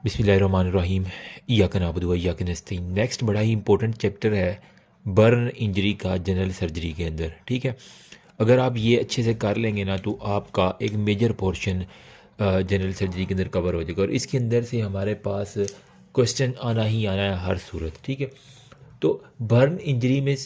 बिस्मिल्लाहिर्रहमानिर्रहीम। इय्याक नअबुदु व इय्याक नस्तईन। नेक्स्ट बड़ा ही इंपॉर्टेंट चैप्टर है बर्न इंजरी का जनरल सर्जरी के अंदर। ठीक है, अगर आप ये अच्छे से कर लेंगे ना तो आपका एक मेजर पोर्शन जनरल सर्जरी के अंदर कवर हो जाएगा और इसके अंदर से हमारे पास क्वेश्चन आना ही आना है हर सूरत। ठीक है, तो बर्न इंजरी में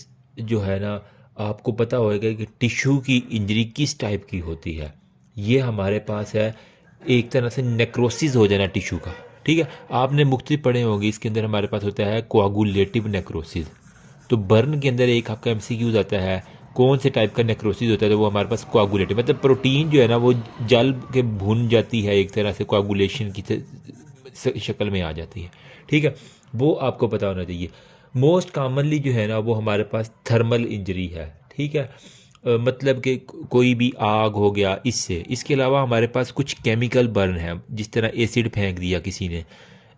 जो है ना आपको पता होगा कि टिश्यू की इंजरी किस टाइप की होती है। ये हमारे पास है एक तरह से नेक्रोसिस हो जाना टिश्यू का। ठीक है, आपने मुख्तलिफ पढ़े होंगे, इसके अंदर हमारे पास होता है कोआगुलेटिव नेक्रोसिस। तो बर्न के अंदर एक आपका एमसीक्यूज आता है कौन से टाइप का नेक्रोसिस होता है, तो वो हमारे पास कोआगुलेटिव मतलब प्रोटीन जो है ना वो जल के भून जाती है, एक तरह से कोआगुलेशन की शक्ल में आ जाती है। ठीक है, वो आपको पता होना चाहिए। मोस्ट कॉमनली जो है ना वो हमारे पास थर्मल इंजरी है। ठीक है, मतलब कि कोई भी आग हो गया इससे। इसके अलावा हमारे पास कुछ केमिकल बर्न है, जिस तरह एसिड फेंक दिया किसी ने।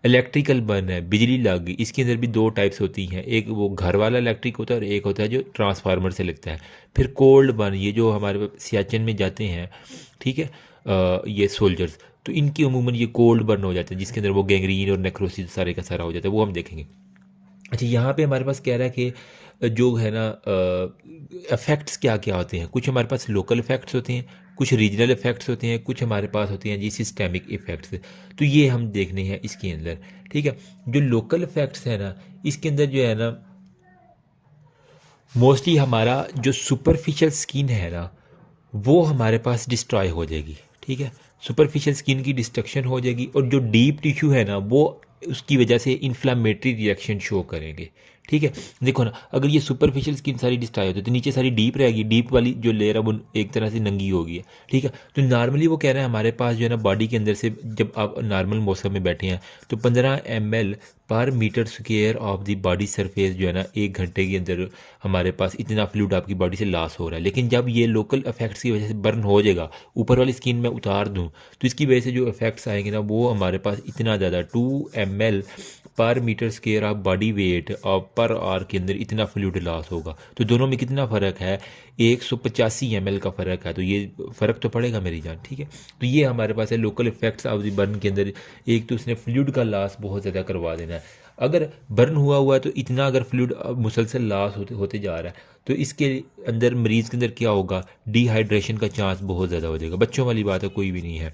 इलेक्ट्रिकल बर्न है, बिजली लग गई। इसके अंदर भी दो टाइप्स होती हैं, एक वो घर वाला इलेक्ट्रिक होता है और एक होता है जो ट्रांसफार्मर से लगता है। फिर कोल्ड बर्न, ये जो हमारे सियाचिन में जाते हैं, ठीक है, ये सोल्जर्स, तो इनकी अमूमन ये कोल्ड बर्न हो जाता है, जिसके अंदर वो गैंग्रीन और नेक्रोसिस सारे का सारा हो जाता है, वो हम देखेंगे। अच्छा, यहाँ पे हमारे पास कह रहा है कि जो है ना इफ़ेक्ट्स क्या क्या होते हैं। कुछ हमारे पास लोकल इफ़ेक्ट्स होते हैं, कुछ रीजनल इफ़ेक्ट्स होते हैं, कुछ हमारे पास होते हैं जी सिस्टेमिक इफ़ेक्ट्स। तो ये हम देखने हैं इसके अंदर। ठीक है, जो लोकल इफ़ेक्ट्स है ना इसके अंदर जो है ना मोस्टली हमारा जो सुपरफिशियल स्किन है ना वो हमारे पास डिस्ट्रॉय हो जाएगी। ठीक है, सुपरफिशियल स्किन की डिस्ट्रक्शन हो जाएगी और जो डीप टिश्यू है ना वो उसकी वजह से इन्फ्लामेटरी रिएक्शन शो करेंगे। ठीक है, देखो ना, अगर ये सुपरफिशियल स्किन सारी डिस्ट्रॉय होती है तो नीचे सारी डीप रहेगी, डीप वाली जो लेयर है वो एक तरह से नंगी होगी। ठीक है, तो नॉर्मली वो कह रहे हैं हमारे पास जो है ना बॉडी के अंदर से जब आप नॉर्मल मौसम में बैठे हैं तो 15 ml per metre square of the body surface जो है ना 1 घंटे के अंदर हमारे पास इतना फ्लूइड आपकी बॉडी से लॉस हो रहा है। लेकिन जब ये लोकल इफेक्ट्स की वजह से बर्न हो जाएगा, ऊपर वाली स्किन में उतार दूं तो इसकी वजह से जो इफेक्ट्स आएंगे ना वो हमारे पास इतना ज़्यादा 2 ml per metre square of body weight और पर आवर के अंदर इतना फ्लूइड लॉस होगा। तो दोनों में कितना फ़र्क है, 185 ml का फ़र्क है। तो ये फ़र्क तो पड़ेगा मेरी जान। ठीक है, तो ये हमारे पास है local effects of the burn के अंदर। एक तो उसने फ्लूइड का लॉस बहुत ज़्यादा करवा देना है। अगर बर्न हुआ है तो इतना अगर फ्लूइड मुसलसल लॉस होते जा रहा है तो इसके अंदर मरीज़ के अंदर क्या होगा, डिहाइड्रेशन का चांस बहुत ज़्यादा हो जाएगा। बच्चों वाली बात है, कोई भी नहीं है।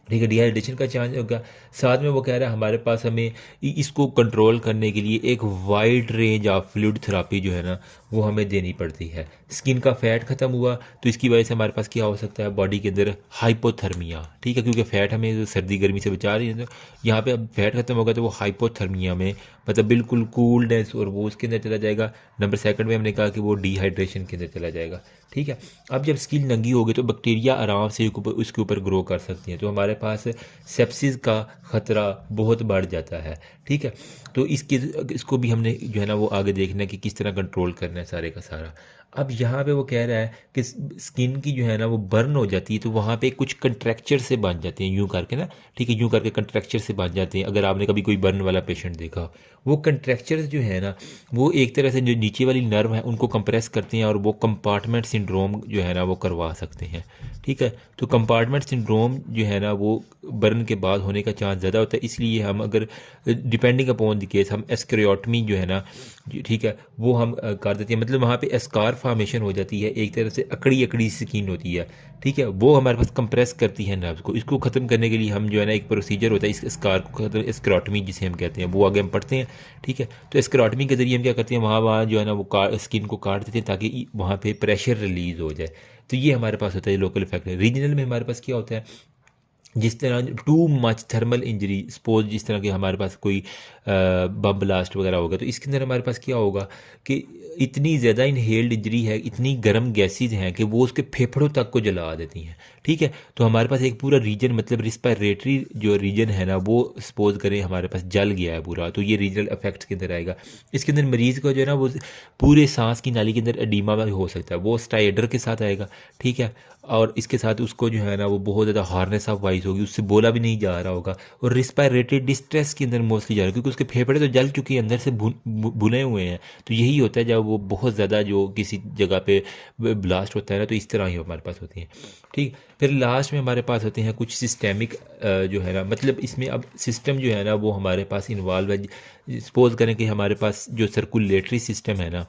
ठीक है, डिहाइड्रेशन का चांस होगा। साथ में वो कह रहा है हमारे पास हमें इसको कंट्रोल करने के लिए एक wide range of fluid therapy जो है ना वो हमें देनी पड़ती है। स्किन का फैट ख़त्म हुआ तो इसकी वजह से हमारे पास क्या हो सकता है, बॉडी के अंदर हाइपोथर्मिया। ठीक है, क्योंकि फ़ैट हमें सर्दी गर्मी से बचा रही है, तो यहाँ पे अब फैट ख़त्म होगा तो वो हाइपोथर्मिया में मतलब बिल्कुल कूलनेस और वो उसके अंदर चला जाएगा। नंबर सेकंड में हमने कहा कि वो डिहाइड्रेशन के अंदर चला जाएगा। ठीक है, अब जब स्किन नंगी होगी तो बैक्टीरिया आराम से उसके ऊपर ग्रो कर सकती हैं, तो हमारे पास सेप्सिस का ख़तरा बहुत बढ़ जाता है। ठीक है, तो इसको भी हमने जो है ना वो आगे देखना है कि किस तरह कंट्रोल करना है सारे का सारा। अब यहाँ पे वो कह रहा है कि स्किन की जो है ना वो बर्न हो जाती है तो वहाँ पे कुछ कंट्रैक्चर से बन जाते हैं, यूँ करके ना। ठीक है, यूँ करके कंट्रैक्चर से बन जाते हैं। अगर आपने कभी कोई बर्न वाला पेशेंट देखा, वो कंट्रैक्चर्स जो है ना वो एक तरह से जो नीचे वाली नर्व है उनको कंप्रेस करते हैं और वो कंपार्टमेंट सिंड्रोम जो है ना वो करवा सकते हैं। ठीक है, तो कंपार्टमेंट सिंड्रोम जो है ना वो बर्न के बाद होने का चांस ज़्यादा होता है। इसलिए हम अगर डिपेंडिंग अपॉन द केस हम एस्क्रियोटमी जो है ना, ठीक है, वो हम कर देते हैं। मतलब वहाँ पे एस्कार फॉर्मेशन हो जाती है, एक तरह से अकड़ी अकड़ी स्किन होती है। ठीक है, वो हमारे पास कंप्रेस करती है नर्व्स को। इसको ख़त्म करने के लिए हम जो है ना एक प्रोसीजर होता है इस स्कार को खत्म, एस्क्रोटमी जिसे हम कहते हैं, वो आगे हम पढ़ते हैं। ठीक है, तो एस्क्रोटमी के ज़रिए हम क्या करते हैं, वहाँ वहाँ जो है ना वो स्किन को काट देते हैं ताकि वहाँ पे प्रेशर रिलीज़ हो जाए। तो ये हमारे पास होता है लोकल इफेक्ट। रीजनल में हमारे पास क्या होता है, जिस तरह too much thermal injury, suppose जिस तरह के हमारे पास कोई बम ब्लास्ट वगैरह होगा तो इसके अंदर हमारे पास क्या होगा कि इतनी ज़्यादा इनहेल्ड इंजरी है, इतनी गर्म गैसेज हैं कि वो उसके फेफड़ों तक को जला देती हैं। ठीक है, तो हमारे पास एक पूरा रीजन मतलब रिस्पायरेटरी जो रीजन है ना वो सपोज करें हमारे पास जल गया है पूरा, तो ये रीजनल इफेक्ट्स के अंदर आएगा। इसके अंदर मरीज़ को जो है ना वो पूरे सांस की नाली के अंदर एडीमा भी हो सकता है, वो स्टाइडर के साथ आएगा। ठीक है, और इसके साथ उसको जो है ना वो बहुत ज़्यादा हार्नेस ऑफ वाइस राइज होगी, उससे बोला भी नहीं जा रहा होगा, और रिस्पायरेटरी डिस्ट्रेस के अंदर मोस्टली जा रहा है, क्योंकि उसके फेफड़े तो जल चुके हैं, अंदर से भुने हुए हैं। तो यही होता है जब वो बहुत ज़्यादा जो किसी जगह पे ब्लास्ट होता है ना, तो इस तरह ही हमारे पास होती हैं। ठीक, फिर लास्ट में हमारे पास होते हैं कुछ सिस्टेमिक जो है ना, मतलब इसमें अब सिस्टम जो है ना वो हमारे पास इन्वॉल्व है। सपोज करें कि हमारे पास जो सर्कुलेटरी सिस्टम है ना,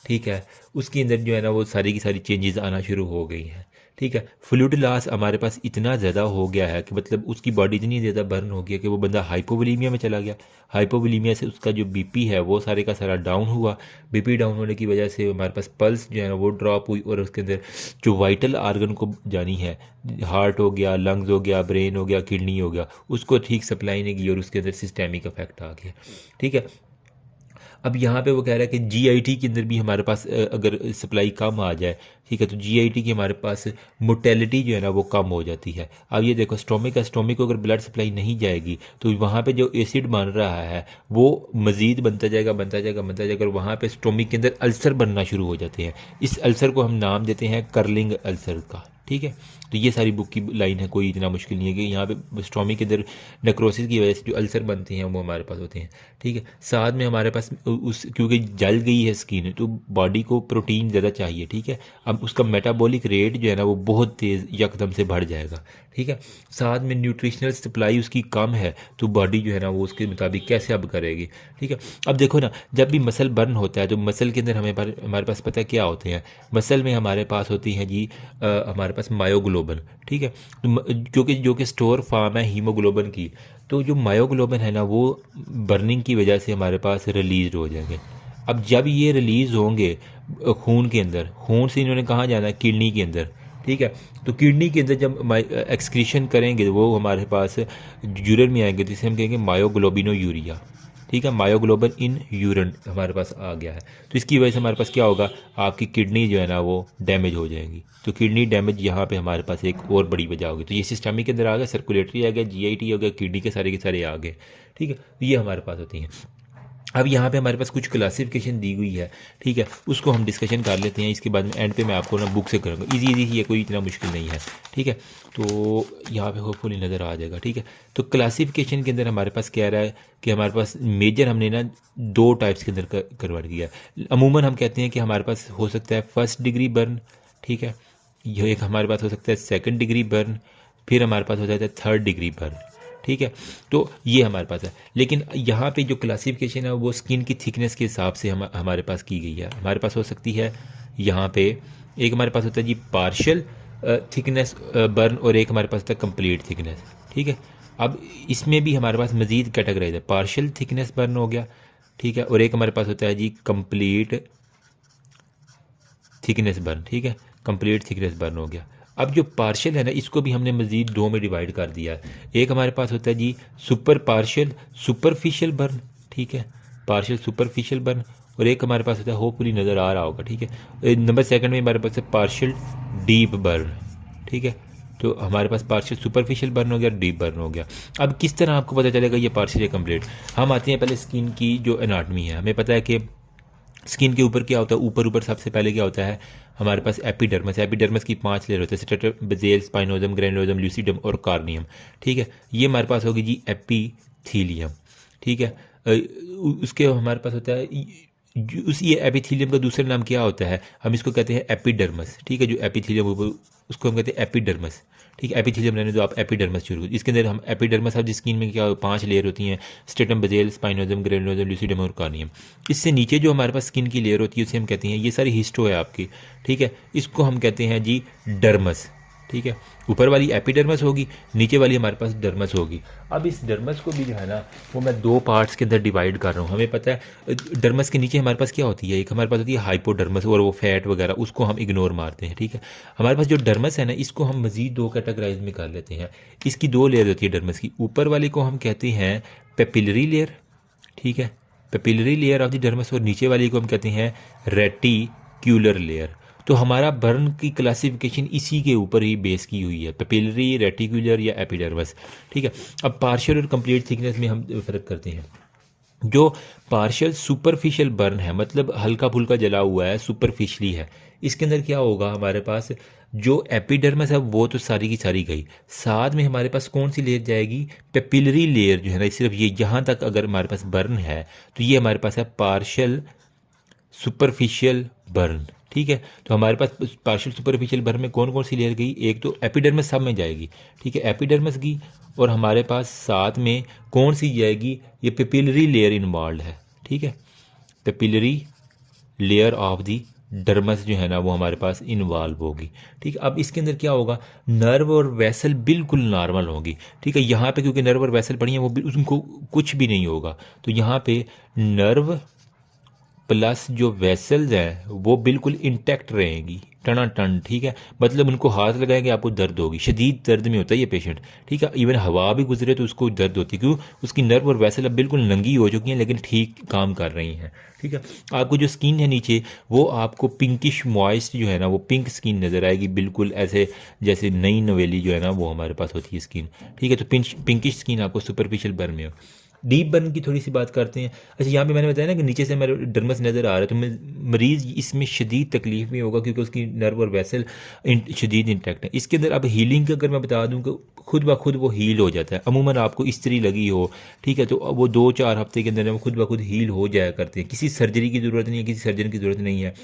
ठीक है, उसके अंदर जो है ना वो सारी की सारी चेंजेस आना शुरू हो गई हैं। ठीक है, फ्लूइड लॉस हमारे पास इतना ज़्यादा हो गया है कि मतलब उसकी बॉडी इतनी ज़्यादा बर्न हो गया कि वो बंदा हाइपोवोलीमिया में चला गया। हाइपोवोलीमिया से उसका जो बीपी है वो सारे का सारा डाउन हुआ। बीपी डाउन होने की वजह से हमारे पास पल्स जो है ना वो ड्रॉप हुई, और उसके अंदर जो वाइटल आर्गन को जानी है, हार्ट हो गया, लंग्स हो गया, ब्रेन हो गया, किडनी हो गया, उसको ठीक सप्लाई नहीं की और उसके अंदर सिस्टेमिक इफेक्ट आ गया। ठीक है, अब यहाँ पे वो कह रहा है कि जीआईटी के अंदर भी हमारे पास अगर सप्लाई कम आ जाए, ठीक है, तो जीआईटी की हमारे पास मोटेलिटी जो है ना वो कम हो जाती है। अब ये देखो, स्टोमिक को अगर ब्लड सप्लाई नहीं जाएगी तो वहाँ पे जो एसिड बन रहा है वो मज़ीद बनता जाएगा, बनता जाएगा, बनता जाएगा, और वहाँ पे स्टोमिक के अंदर अल्सर बनना शुरू हो जाते हैं। इस अल्सर को हम नाम देते हैं कर्लिंग अल्सर का। ठीक है, तो ये सारी बुक की लाइन है, कोई इतना मुश्किल नहीं है कि यहाँ पे स्टोमिक के अंदर नेक्रोसिस की वजह से जो अल्सर बनते हैं वो हमारे पास होते हैं। ठीक है, साथ में हमारे पास उस क्योंकि जल गई है स्किन तो बॉडी को प्रोटीन ज़्यादा चाहिए। ठीक है, अब उसका मेटाबॉलिक रेट जो है ना वो बहुत तेज़ यकदम से बढ़ जाएगा। ठीक है, साथ में न्यूट्रिशनल सप्लाई उसकी कम है, तो बॉडी जो है ना वो उसके मुताबिक कैसे अब करेगी। ठीक है, अब देखो ना, जब भी मसल बर्न होता है तो मसल के अंदर हमारे पास पता है क्या होते हैं। मसल में हमारे पास होती हैं जी हमारे पास मायोग्लोबिन। ठीक है, तो क्योंकि जो कि स्टोर फार्म है हीमोग्लोबिन की, तो जो मायोग्लोबिन है ना वो बर्निंग की वजह से हमारे पास रिलीज हो जाएंगे। अब जब ये रिलीज़ होंगे खून के अंदर, खून से इन्होंने कहाँ जाना है, किडनी के अंदर। ठीक है, तो किडनी के अंदर जब एक्सक्रीशन करेंगे वो हमारे पास यूरिन में आएंगे, जिसे हम कहेंगे मायोग्लोबिनो यूरिया। ठीक है, मायोग्लोबिन इन यूरिन हमारे पास आ गया है, तो इसकी वजह से हमारे पास क्या होगा, आपकी किडनी जो है ना वो डैमेज हो जाएगी। तो किडनी डैमेज यहाँ पे हमारे पास एक और बड़ी वजह होगी। तो ये सिस्टमिक के अंदर आ गया, सर्कुलेटरी आ गया, जीआईटी हो गया, किडनी के सारे आ गए। ठीक है, तो ये हमारे पास होती हैं। अब यहाँ पे हमारे पास कुछ क्लासिफिकेशन दी हुई है। ठीक है, उसको हम डिस्कशन कर लेते हैं, इसके बाद में एंड पे मैं आपको ना बुक से करूँगा। इजी ही है, कोई इतना मुश्किल नहीं है। ठीक है, तो यहाँ पे होपफुली नज़र आ जाएगा। ठीक है, तो क्लासिफिकेशन के अंदर हमारे पास कह रहा है कि हमारे पास मेजर हमने ना 2 टाइप्स के अंदर कन्वर्ट किया है। अमूमन हम कहते हैं कि हमारे पास हो सकता है 1st डिग्री बर्न। ठीक है, यह एक हमारे पास हो सकता है 2nd डिग्री बर्न, फिर हमारे पास हो जाता है 3rd डिग्री बर्न। ठीक है, तो ये हमारे पास है, लेकिन यहाँ पे जो क्लासिफिकेशन है वो स्किन की थिकनेस के हिसाब से हमारे पास की गई है। हमारे पास हो सकती है यहाँ पे एक हमारे पास होता है जी पार्शियल थिकनेस बर्न, और एक हमारे पास होता है कंप्लीट थिकनेस। ठीक है, अब इसमें भी हमारे पास मज़ीद कैटेगराइज है, पार्शियल थिकनेस बर्न हो गया। ठीक है, और एक हमारे पास होता है जी कंप्लीट थिकनेस बर्न। ठीक है, कंप्लीट थिकनेस बर्न हो गया। अब जो पार्शियल है ना, इसको भी हमने मज़ीद 2 में डिवाइड कर दिया है। एक हमारे पास होता है जी सुपर पार्शियल सुपरफिशियल बर्न। ठीक है, पार्शियल सुपरफिशियल बर्न, और एक हमारे पास होता है, होपफुली नज़र आ रहा होगा। ठीक है, नंबर 2 में हमारे पास है पार्शियल डीप बर्न। ठीक है, तो हमारे पास पार्शियल सुपरफिशियल बर्न हो गया, डीप बर्न हो गया। अब किस तरह आपको पता चलेगा ये पार्शियल या कंप्लीट। हम आते हैं पहले स्किन की जो एनाटमी है। हमें पता है कि स्किन के ऊपर क्या होता है, ऊपर सबसे पहले क्या होता है, हमारे पास एपिडर्मस। एपिडर्मस की 5 लेयर होते हैं, स्ट्रेटम, बेज़ेल, स्पाइनोजम, ग्रेनुलोजम, ल्यूसिडम और कार्नियम। ठीक है, ये हमारे पास होगी जी एपिथीलियम। ठीक है, उसके हमारे पास होता है उस ये एपिथीलियम का दूसरा नाम क्या होता है, हम इसको कहते हैं एपिडर्मस। ठीक है, जो एपिथीलियम उसको हम कहते हैं एपिडर्मस। ठीक है, एपिथीलियम रहने दो, आप एपिडर्मस शुरू। इसके अंदर हम एपिडर्मस, अब स्किन में क्या 5 लेयर होती हैं, स्ट्रेटम, बेज़ेल, स्पाइनोजम, ग्रेनुलोजम, ल्यूसिडम और कार्नियम। इससे नीचे जो हमारे पास स्किन की लेयर होती है उसे हम कहते हैं, ये सारी हिस्टो है आपकी। ठीक है, इसको हम कहते हैं जी डर्मस। ठीक है, ऊपर वाली एपिडर्मस होगी, नीचे वाली हमारे पास डर्मस होगी। अब इस डर्मस को भी जो है ना वो मैं 2 पार्ट्स के अंदर डिवाइड कर रहा हूँ। हमें पता है डर्मस के नीचे हमारे पास क्या होती है, एक हमारे पास होती है हाइपोडर्मस, और वो फैट वगैरह उसको हम इग्नोर मारते हैं। ठीक है, हमारे पास जो डर्मस है ना इसको हम मज़ीद 2 कैटेगराइज में कर लेते हैं। इसकी 2 लेयर होती है डर्मस की। ऊपर वाले को हम कहते हैं पेपिलरी लेयर। ठीक है, papillary layer of the dermis, और नीचे वाली को हम कहते हैं रेटिक्यूलर लेयर। तो हमारा बर्न की क्लासिफिकेशन इसी के ऊपर ही बेस की हुई है, पेपिलरी, रेटिकुलर या एपिडर्मस। ठीक है, अब पार्शियल और कंप्लीट थिकनेस में हम फ़र्क करते हैं। जो पार्शियल सुपरफिशियल बर्न है, मतलब हल्का फुल्का जला हुआ है, सुपरफिशली है, इसके अंदर क्या होगा, हमारे पास जो एपिडर्मिस है वो तो सारी की सारी गई, साथ में हमारे पास कौन सी लेयर जाएगी, पेपिलरी लेयर जो है ना, सिर्फ ये यहाँ तक अगर हमारे पास बर्न है तो ये हमारे पास है पार्शियल सुपरफिशियल बर्न। ठीक है, तो हमारे पास पार्शियल सुपरफिशियल बर्न में कौन कौन सी लेयर गई, एक तो एपिडर्मिस सब में जाएगी, ठीक है, एपिडर्मिस गई, और हमारे पास साथ में कौन सी जाएगी, ये पेपिलरी लेयर इन्वॉल्व है। ठीक है, papillary layer of the dermis जो है ना वो हमारे पास इन्वॉल्व होगी। ठीक है, अब इसके अंदर क्या होगा, नर्व और वेसल बिल्कुल नॉर्मल होगी। ठीक है, यहाँ पे क्योंकि नर्व और वेसल पड़ी हैं वो उनको कुछ भी नहीं होगा, तो यहाँ पे नर्व प्लस जो वेसल्स हैं वो बिल्कुल इंटैक्ट रहेंगी, टनाटन। ठीक है, मतलब उनको हाथ लगाएंगे आपको दर्द होगी, शदीद दर्द में होता है ये पेशेंट। ठीक है, इवन हवा भी गुजरे तो उसको दर्द होती है, क्यों, उसकी नर्व और वेसल अब बिल्कुल नंगी हो चुकी हैं लेकिन ठीक काम कर रही हैं। ठीक है, आपको जो स्किन है नीचे वो आपको पिंकिश मॉइस्ट जो है ना वो पिंक स्किन नज़र आएगी, बिल्कुल ऐसे जैसे नई नवेली जो है ना वो हमारे पास होती है स्किन। ठीक है, तो पिंकिश स्किन आपको सुपरफिशियल बर्न में हो। डीप बर्न की थोड़ी सी बात करते हैं। अच्छा, यहाँ पे मैंने बताया ना कि नीचे से हमारे डर्मस नज़र आ रहा है, तो मरीज़ इसमें शदीद तकलीफ में होगा क्योंकि उसकी नर्व और वेसल शदीद इंटैक्ट है। इसके अंदर अब हीलिंग का अगर मैं बता दूँ कि खुद ब खुद वो हील हो जाता है। अमूमन आपको इस्त्री लगी हो, ठीक है, तो वो 2-4 हफ्ते के अंदर वो खुद ब खुद हील हो जाया करते हैं, किसी सर्जरी की ज़रूरत नहीं है, किसी सर्जन की ज़रूरत नहीं है।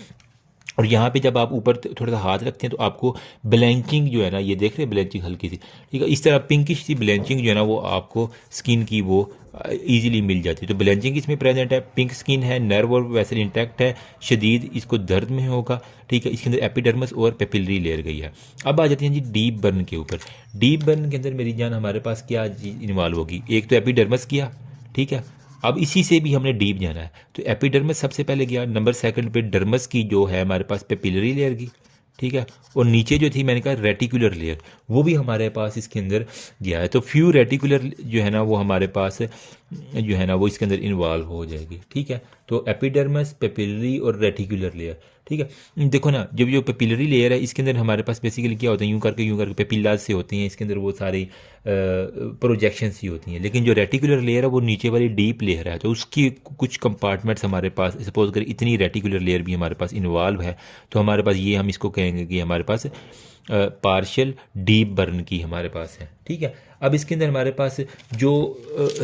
और यहाँ पे जब आप ऊपर थोड़ा सा हाथ रखते हैं तो आपको ब्लैंचिंग जो है ना, ये देख रहे हैं ब्लैंचिंग हल्की सी, ठीक है, इस तरह पिंकिश सी ब्लैंचिंग जो है ना वो आपको स्किन की वो इजीली मिल जाती है। तो ब्लैंचिंग इसमें प्रेजेंट है, पिंक स्किन है, नर्व और वेसल इंटैक्ट है, शदीद इसको दर्द में होगा। ठीक है, इसके अंदर एपिडर्मस और पेपिलरी लेयर गई है। अब आ जाते हैं जी डीप बर्न के ऊपर। डीप बर्न के अंदर मेरी जान हमारे पास क्या चीज़ इन्वॉल्व होगी, एक तो एपिडर्मस किया, ठीक है, अब इसी से भी हमने डीप जाना है, तो एपिडर्मस सबसे पहले गया, नंबर सेकंड पे डर्मस की जो है हमारे पास पेपिलरी लेयर की, ठीक है, और नीचे जो थी मैंने कहा रेटिकुलर लेयर, वो भी हमारे पास इसके अंदर गया है। तो फ्यू रेटिकुलर जो है ना वो हमारे पास जो है ना वो इसके अंदर इन्वॉल्व हो जाएगी। ठीक है, तो एपिडर्मस, पेपिलरी और रेटिकुलर लेयर। ठीक है, देखो ना, जब जो पेपिलरी लेयर है इसके अंदर हमारे पास बेसिकली क्या होता है, यूं करके पेपिलाज से होती हैं, इसके अंदर वो सारी प्रोजेक्शन ही होती हैं। लेकिन जो रेटिकुलर लेयर है वो नीचे वाली डीप लेयर है, तो उसकी कुछ कंपार्टमेंट्स हमारे पास, सपोज करें इतनी रेटिकुलर लेयर भी हमारे पास इन्वॉल्व है, तो हमारे पास ये हम इसको कहेंगे कि हमारे पास पार्शियल डीप बर्न की हमारे पास है। ठीक है, अब इसके अंदर हमारे पास जो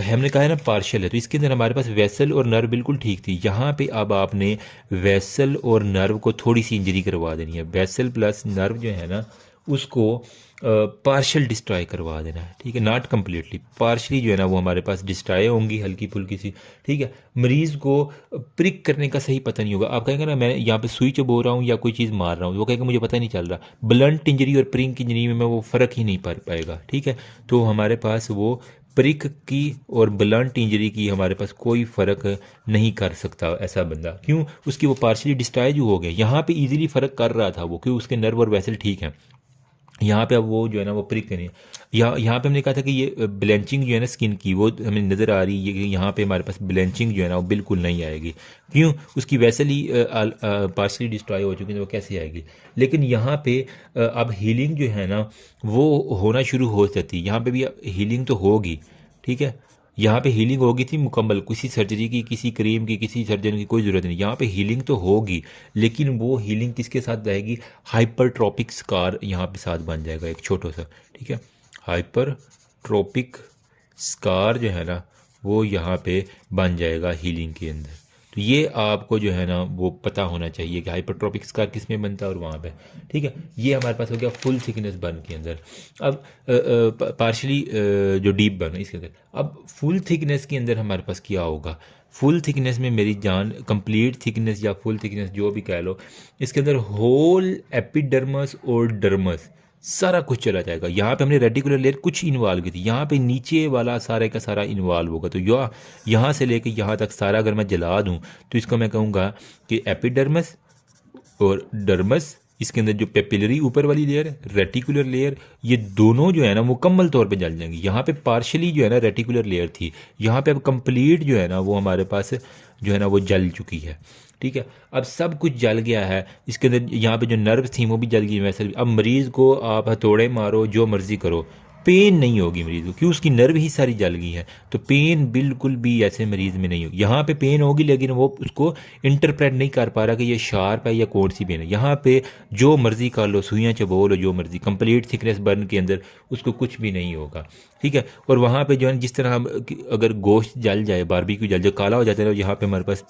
हमने कहा है ना पार्शियल है, तो इसके अंदर हमारे पास वेसल और नर्व बिल्कुल ठीक थी। यहाँ पे अब आपने वेसल और नर्व को थोड़ी सी इंजरी करवा देनी है, वेसल प्लस नर्व जो है ना उसको पार्शियल डिस्ट्रॉय करवा देना है। ठीक है, नॉट कम्प्लीटली, पार्शली जो है ना वो हमारे पास डिस्ट्रॉय होंगी हल्की फुल्की सी। ठीक है, मरीज़ को प्रिक करने का सही पता नहीं होगा, आप कहेंगे ना मैं यहाँ पे सुई चबो रहा हूँ या कोई चीज़ मार रहा हूँ, वो कहेंगे मुझे पता नहीं चल रहा। ब्लंट इंजरी और प्रिक इंजरी में वो फ़र्क ही नहीं पा पाएगा। ठीक है, तो हमारे पास वो प्रिक की और ब्लंट इंजरी की हमारे पास कोई फ़र्क नहीं कर सकता ऐसा बंदा, क्यों, उसकी वो पार्शली डिस्ट्रॉय जो हो गया। यहाँ पे इजीली फ़र्क कर रहा था वो, क्यों, उसके नर्व और वेसल ठीक हैं। यहाँ पे अब वो जो है ना वो प्रिक नहीं, यहाँ पे हमने कहा था कि ये ब्लेंचिंग जो है ना स्किन की वो हमें नज़र आ रही है कि यहाँ पे हमारे पास ब्लेंचिंग जो है ना वो बिल्कुल नहीं आएगी, क्यों, उसकी वैसे ही पार्शली डिस्ट्रॉय हो चुकी है, तो वो कैसे आएगी। लेकिन यहाँ पे अब हीलिंग जो है ना वो होना शुरू हो जाती है, यहाँ पे भी हीलिंग तो होगी। ठीक है, यहाँ पे हीलिंग होगी थी मुकम्मल, किसी सर्जरी की, किसी क्रीम की, किसी सर्जन की कोई ज़रूरत नहीं, यहाँ पे हीलिंग तो होगी, लेकिन वो हीलिंग किसके साथ रहेगी, हाइपरट्रोपिक स्कार यहाँ पे साथ बन जाएगा एक छोटा सा। ठीक है, हाइपरट्रोपिक स्कार जो है ना वो यहाँ पे बन जाएगा हीलिंग के अंदर। तो ये आपको जो है ना वो पता होना चाहिए कि हाइपरट्रोपिक स्कार किस में बनता है और वहाँ पे। ठीक है, ये हमारे पास हो गया फुल थिकनेस बर्न के अंदर। अब पार्शली जो डीप बर्न है इसके अंदर, अब फुल थिकनेस के अंदर हमारे पास क्या होगा, फुल थिकनेस में मेरी जान, कंप्लीट थिकनेस या फुल थिकनेस जो भी कह लो, इसके अंदर होल एपिडर्मस और डर्मस सारा कुछ चला जाएगा। यहाँ पे हमने रेटिकुलर लेयर कुछ इन्वॉल्व की थी, यहाँ पे नीचे वाला सारे का सारा इन्वॉल्व होगा। तो यहाँ से लेके यहाँ तक सारा अगर मैं जला दूँ तो इसको मैं कहूँगा कि एपिडर्मस और डर्मस, इसके अंदर जो पेपिलरी ऊपर वाली लेयर है, रेटिकुलर लेयर, ये दोनों जो है ना मुकम्मल तौर पे जल जाएंगी। यहाँ पे पार्शली जो है ना रेटिकुलर लेयर थी, यहाँ पे अब कंप्लीट जो है ना वो हमारे पास जो है ना वो जल चुकी है। ठीक है, अब सब कुछ जल गया है। इसके अंदर यहाँ पे जो नर्व थी वो भी जल गई वैसे भी। अब मरीज़ को आप हथौड़े मारो, जो मर्ज़ी करो, पेन नहीं होगी मरीज़ को, क्यों, उसकी नर्व ही सारी जल गई है, तो पेन बिल्कुल भी ऐसे मरीज़ में नहीं होगी। यहाँ पे पेन होगी लेकिन वो उसको इंटरप्रेट नहीं कर पा रहा कि ये शार्प है या कौन सी पेन है। यहाँ पे जो मर्ज़ी कर लो, सुइयाँ चबो लो, जो मर्ज़ी, कंप्लीट थिकनेस बर्न के अंदर उसको कुछ भी नहीं होगा, ठीक है। और वहाँ पे जो है जिस तरह हम अगर गोश्त जल जाए, बारबेक्यू जल जाए, काला हो जाता है, यहाँ पे हमारे पास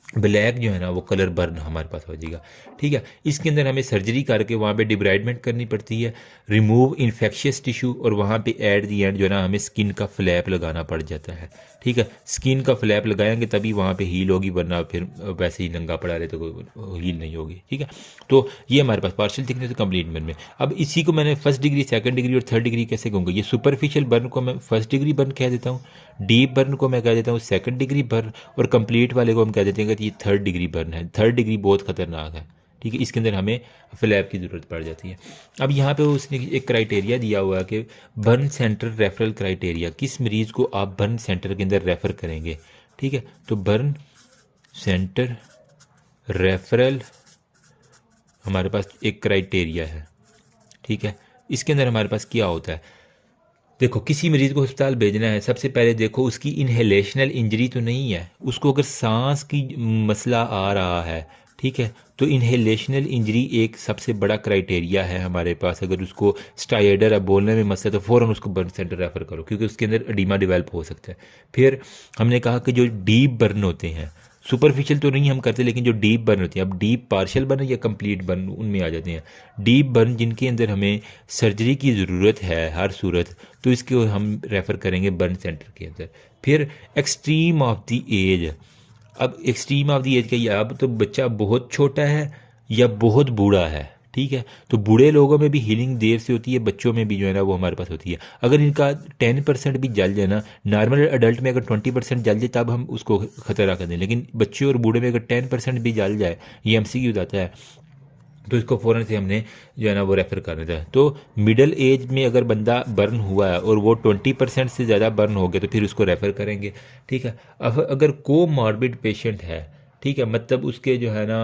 ब्लैक जो है ना वो कलर बर्न हमारे पास हो जाएगा, ठीक है। इसके अंदर हमें सर्जरी करके वहाँ पे डिब्राइडमेंट करनी पड़ती है, रिमूव इन्फेक्शियस टिश्यू, और वहाँ पे एट दी एंड जो है ना हमें स्किन का फ्लैप लगाना पड़ जाता है, ठीक है। स्किन का फ्लैप लगाएंगे तभी वहाँ पे हील होगी, वरना फिर वैसे ही नंगा पड़ा रहे तो हील नहीं होगी, ठीक है। तो ये हमारे पास पार्शियल थिकनेस कंप्लीट बर्न में। अब इसी को मैंने फर्स्ट डिग्री, सेकंड डिग्री और थर्ड डिग्री कैसे कहूँगा। ये सुपरफिशियल बर्न को मैं फर्स्ट डिग्री बर्न कह देता हूँ, डीप बर्न को मैं कह देता हूँ सेकंड डिग्री बर्न, और कंप्लीट वाले को हम कह देते हैं कि ये थर्ड डिग्री बर्न है। थर्ड डिग्री बहुत खतरनाक है, ठीक है, इसके अंदर हमें फ्लैप की ज़रूरत पड़ जाती है। अब यहाँ पे उसने एक क्राइटेरिया दिया हुआ है कि बर्न सेंटर रेफरल क्राइटेरिया, किस मरीज़ को आप बर्न सेंटर के अंदर रेफ़र करेंगे, ठीक है। तो बर्न सेंटर रेफरल हमारे पास एक क्राइटेरिया है, ठीक है। इसके अंदर हमारे पास क्या होता है, देखो किसी मरीज़ को अस्पताल भेजना है, सबसे पहले देखो उसकी इनहेलेशनल इंजरी तो नहीं है, उसको अगर सांस की मसला आ रहा है, ठीक है, तो इनहेलेशनल इंजरी एक सबसे बड़ा क्राइटेरिया है हमारे पास। अगर उसको स्टाइडर है, बोलने में मसला, तो फ़ौरन उसको बर्न सेंटर रेफ़र करो, क्योंकि उसके अंदर एडिमा डेवलप हो सकता है। फिर हमने कहा कि जो डीप बर्न होते हैं, सुपरफिशियल तो नहीं हम करते, लेकिन जो डीप बर्न होती है, अब डीप पार्शियल बर्न या कंप्लीट बर्न उनमें आ जाते हैं। डीप बर्न जिनके अंदर हमें सर्जरी की ज़रूरत है हर सूरत, तो इसको हम रेफ़र करेंगे बर्न सेंटर के अंदर। फिर एक्सट्रीम ऑफ द एज, अब एक्सट्रीम ऑफ द एज क्या, अब तो बच्चा बहुत छोटा है या बहुत बूढ़ा है, ठीक है, तो बूढ़े लोगों में भी हीलिंग देर से होती है, बच्चों में भी जो है ना वो हमारे पास होती है। अगर इनका 10% भी जल जाए ना, नॉर्मल अडल्ट में अगर 20% जल जाए तब हम उसको खतरा कर दें, लेकिन बच्चे और बूढ़े में अगर 10% भी जल जाए, ये MCQ जाता है, तो इसको फ़ौरन से हमने जो है ना वो रेफ़र कर देता है। तो मिडल एज में अगर बंदा बर्न हुआ है और वो 20% से ज़्यादा बर्न हो गया, तो फिर उसको रेफ़र करेंगे, ठीक है। अब अगर कोमॉर्बिड पेशेंट है, ठीक है, मतलब उसके जो है ना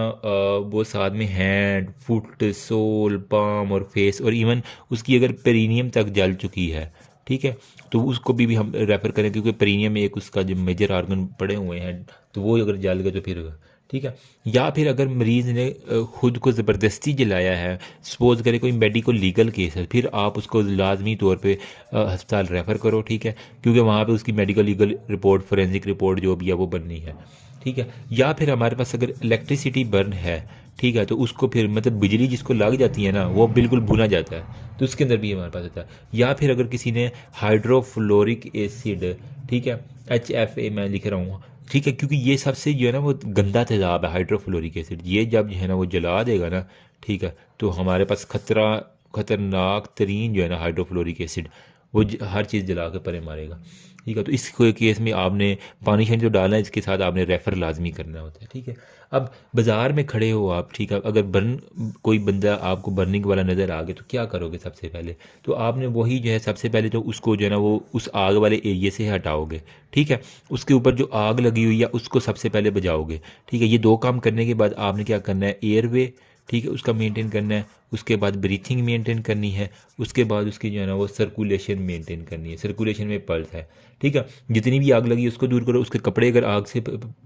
वो साथ में हैंड, फुट, सोल, पाम और फेस, और इवन उसकी अगर पेरिनियम तक जल चुकी है, ठीक है, तो उसको भी हम रेफ़र करें, क्योंकि पेरिनियम में एक उसका जो मेजर आर्गन पड़े हुए हैं, तो वो अगर जल गए तो फिर, ठीक है। या फिर अगर मरीज़ ने खुद को ज़बरदस्ती जलाया है, सपोज करें कोई मेडिको लीगल केस है, फिर आप उसको लाजमी तौर पे अस्पताल रेफ़र करो, ठीक है, क्योंकि वहाँ पे उसकी medical legal report, forensic report जो भी है वो बननी है, ठीक है। या फिर हमारे पास अगर इलेक्ट्रिसिटी बर्न है, ठीक है, तो उसको फिर मतलब बिजली जिसको लग जाती है ना, वो बिल्कुल भुना जाता है, तो उसके अंदर भी हमारे पास होता है। या फिर अगर किसी ने हाइड्रोफ्लोरिक एसिड, ठीक है, HFA मैं लिख रहा हूँ, ठीक है, क्योंकि ये सबसे जो है ना वो गंदा तेज़ाब है हाइड्रोफ्लोरिक एसिड, ये जब जो है ना वो जला देगा ना, ठीक है, तो हमारे पास खतरनाक तरीन जो है ना हाइड्रोफ्लोरिक एसिड, वो हर चीज़ जला के परे मारेगा, ठीक है। तो इस केस में आपने पानी शानी जो डालना है, इसके साथ आपने रेफ़र लाजमी करना होता है, ठीक है। अब बाज़ार में खड़े हो आप, ठीक है, अगर बर्न कोई बंदा आपको बर्निंग वाला नज़र आ गया, तो क्या करोगे सबसे पहले, तो आपने वही जो है सबसे पहले तो उसको जो है ना वो उस आग वाले एरिए से हटाओगे, ठीक है, उसके ऊपर जो आग लगी हुई है उसको सबसे पहले बुझाओगे, ठीक है। ये दो काम करने के बाद आपने क्या करना है, एयरवे, ठीक है, उसका मेंटेन करना है, उसके बाद ब्रीथिंग मेंटेन करनी है, उसके बाद उसकी जो है ना वो सर्कुलेशन मेंटेन करनी है, सर्कुलेशन में पल्स है, ठीक है। जितनी भी आग लगी उसको दूर करो, उसके कपड़े अगर आग से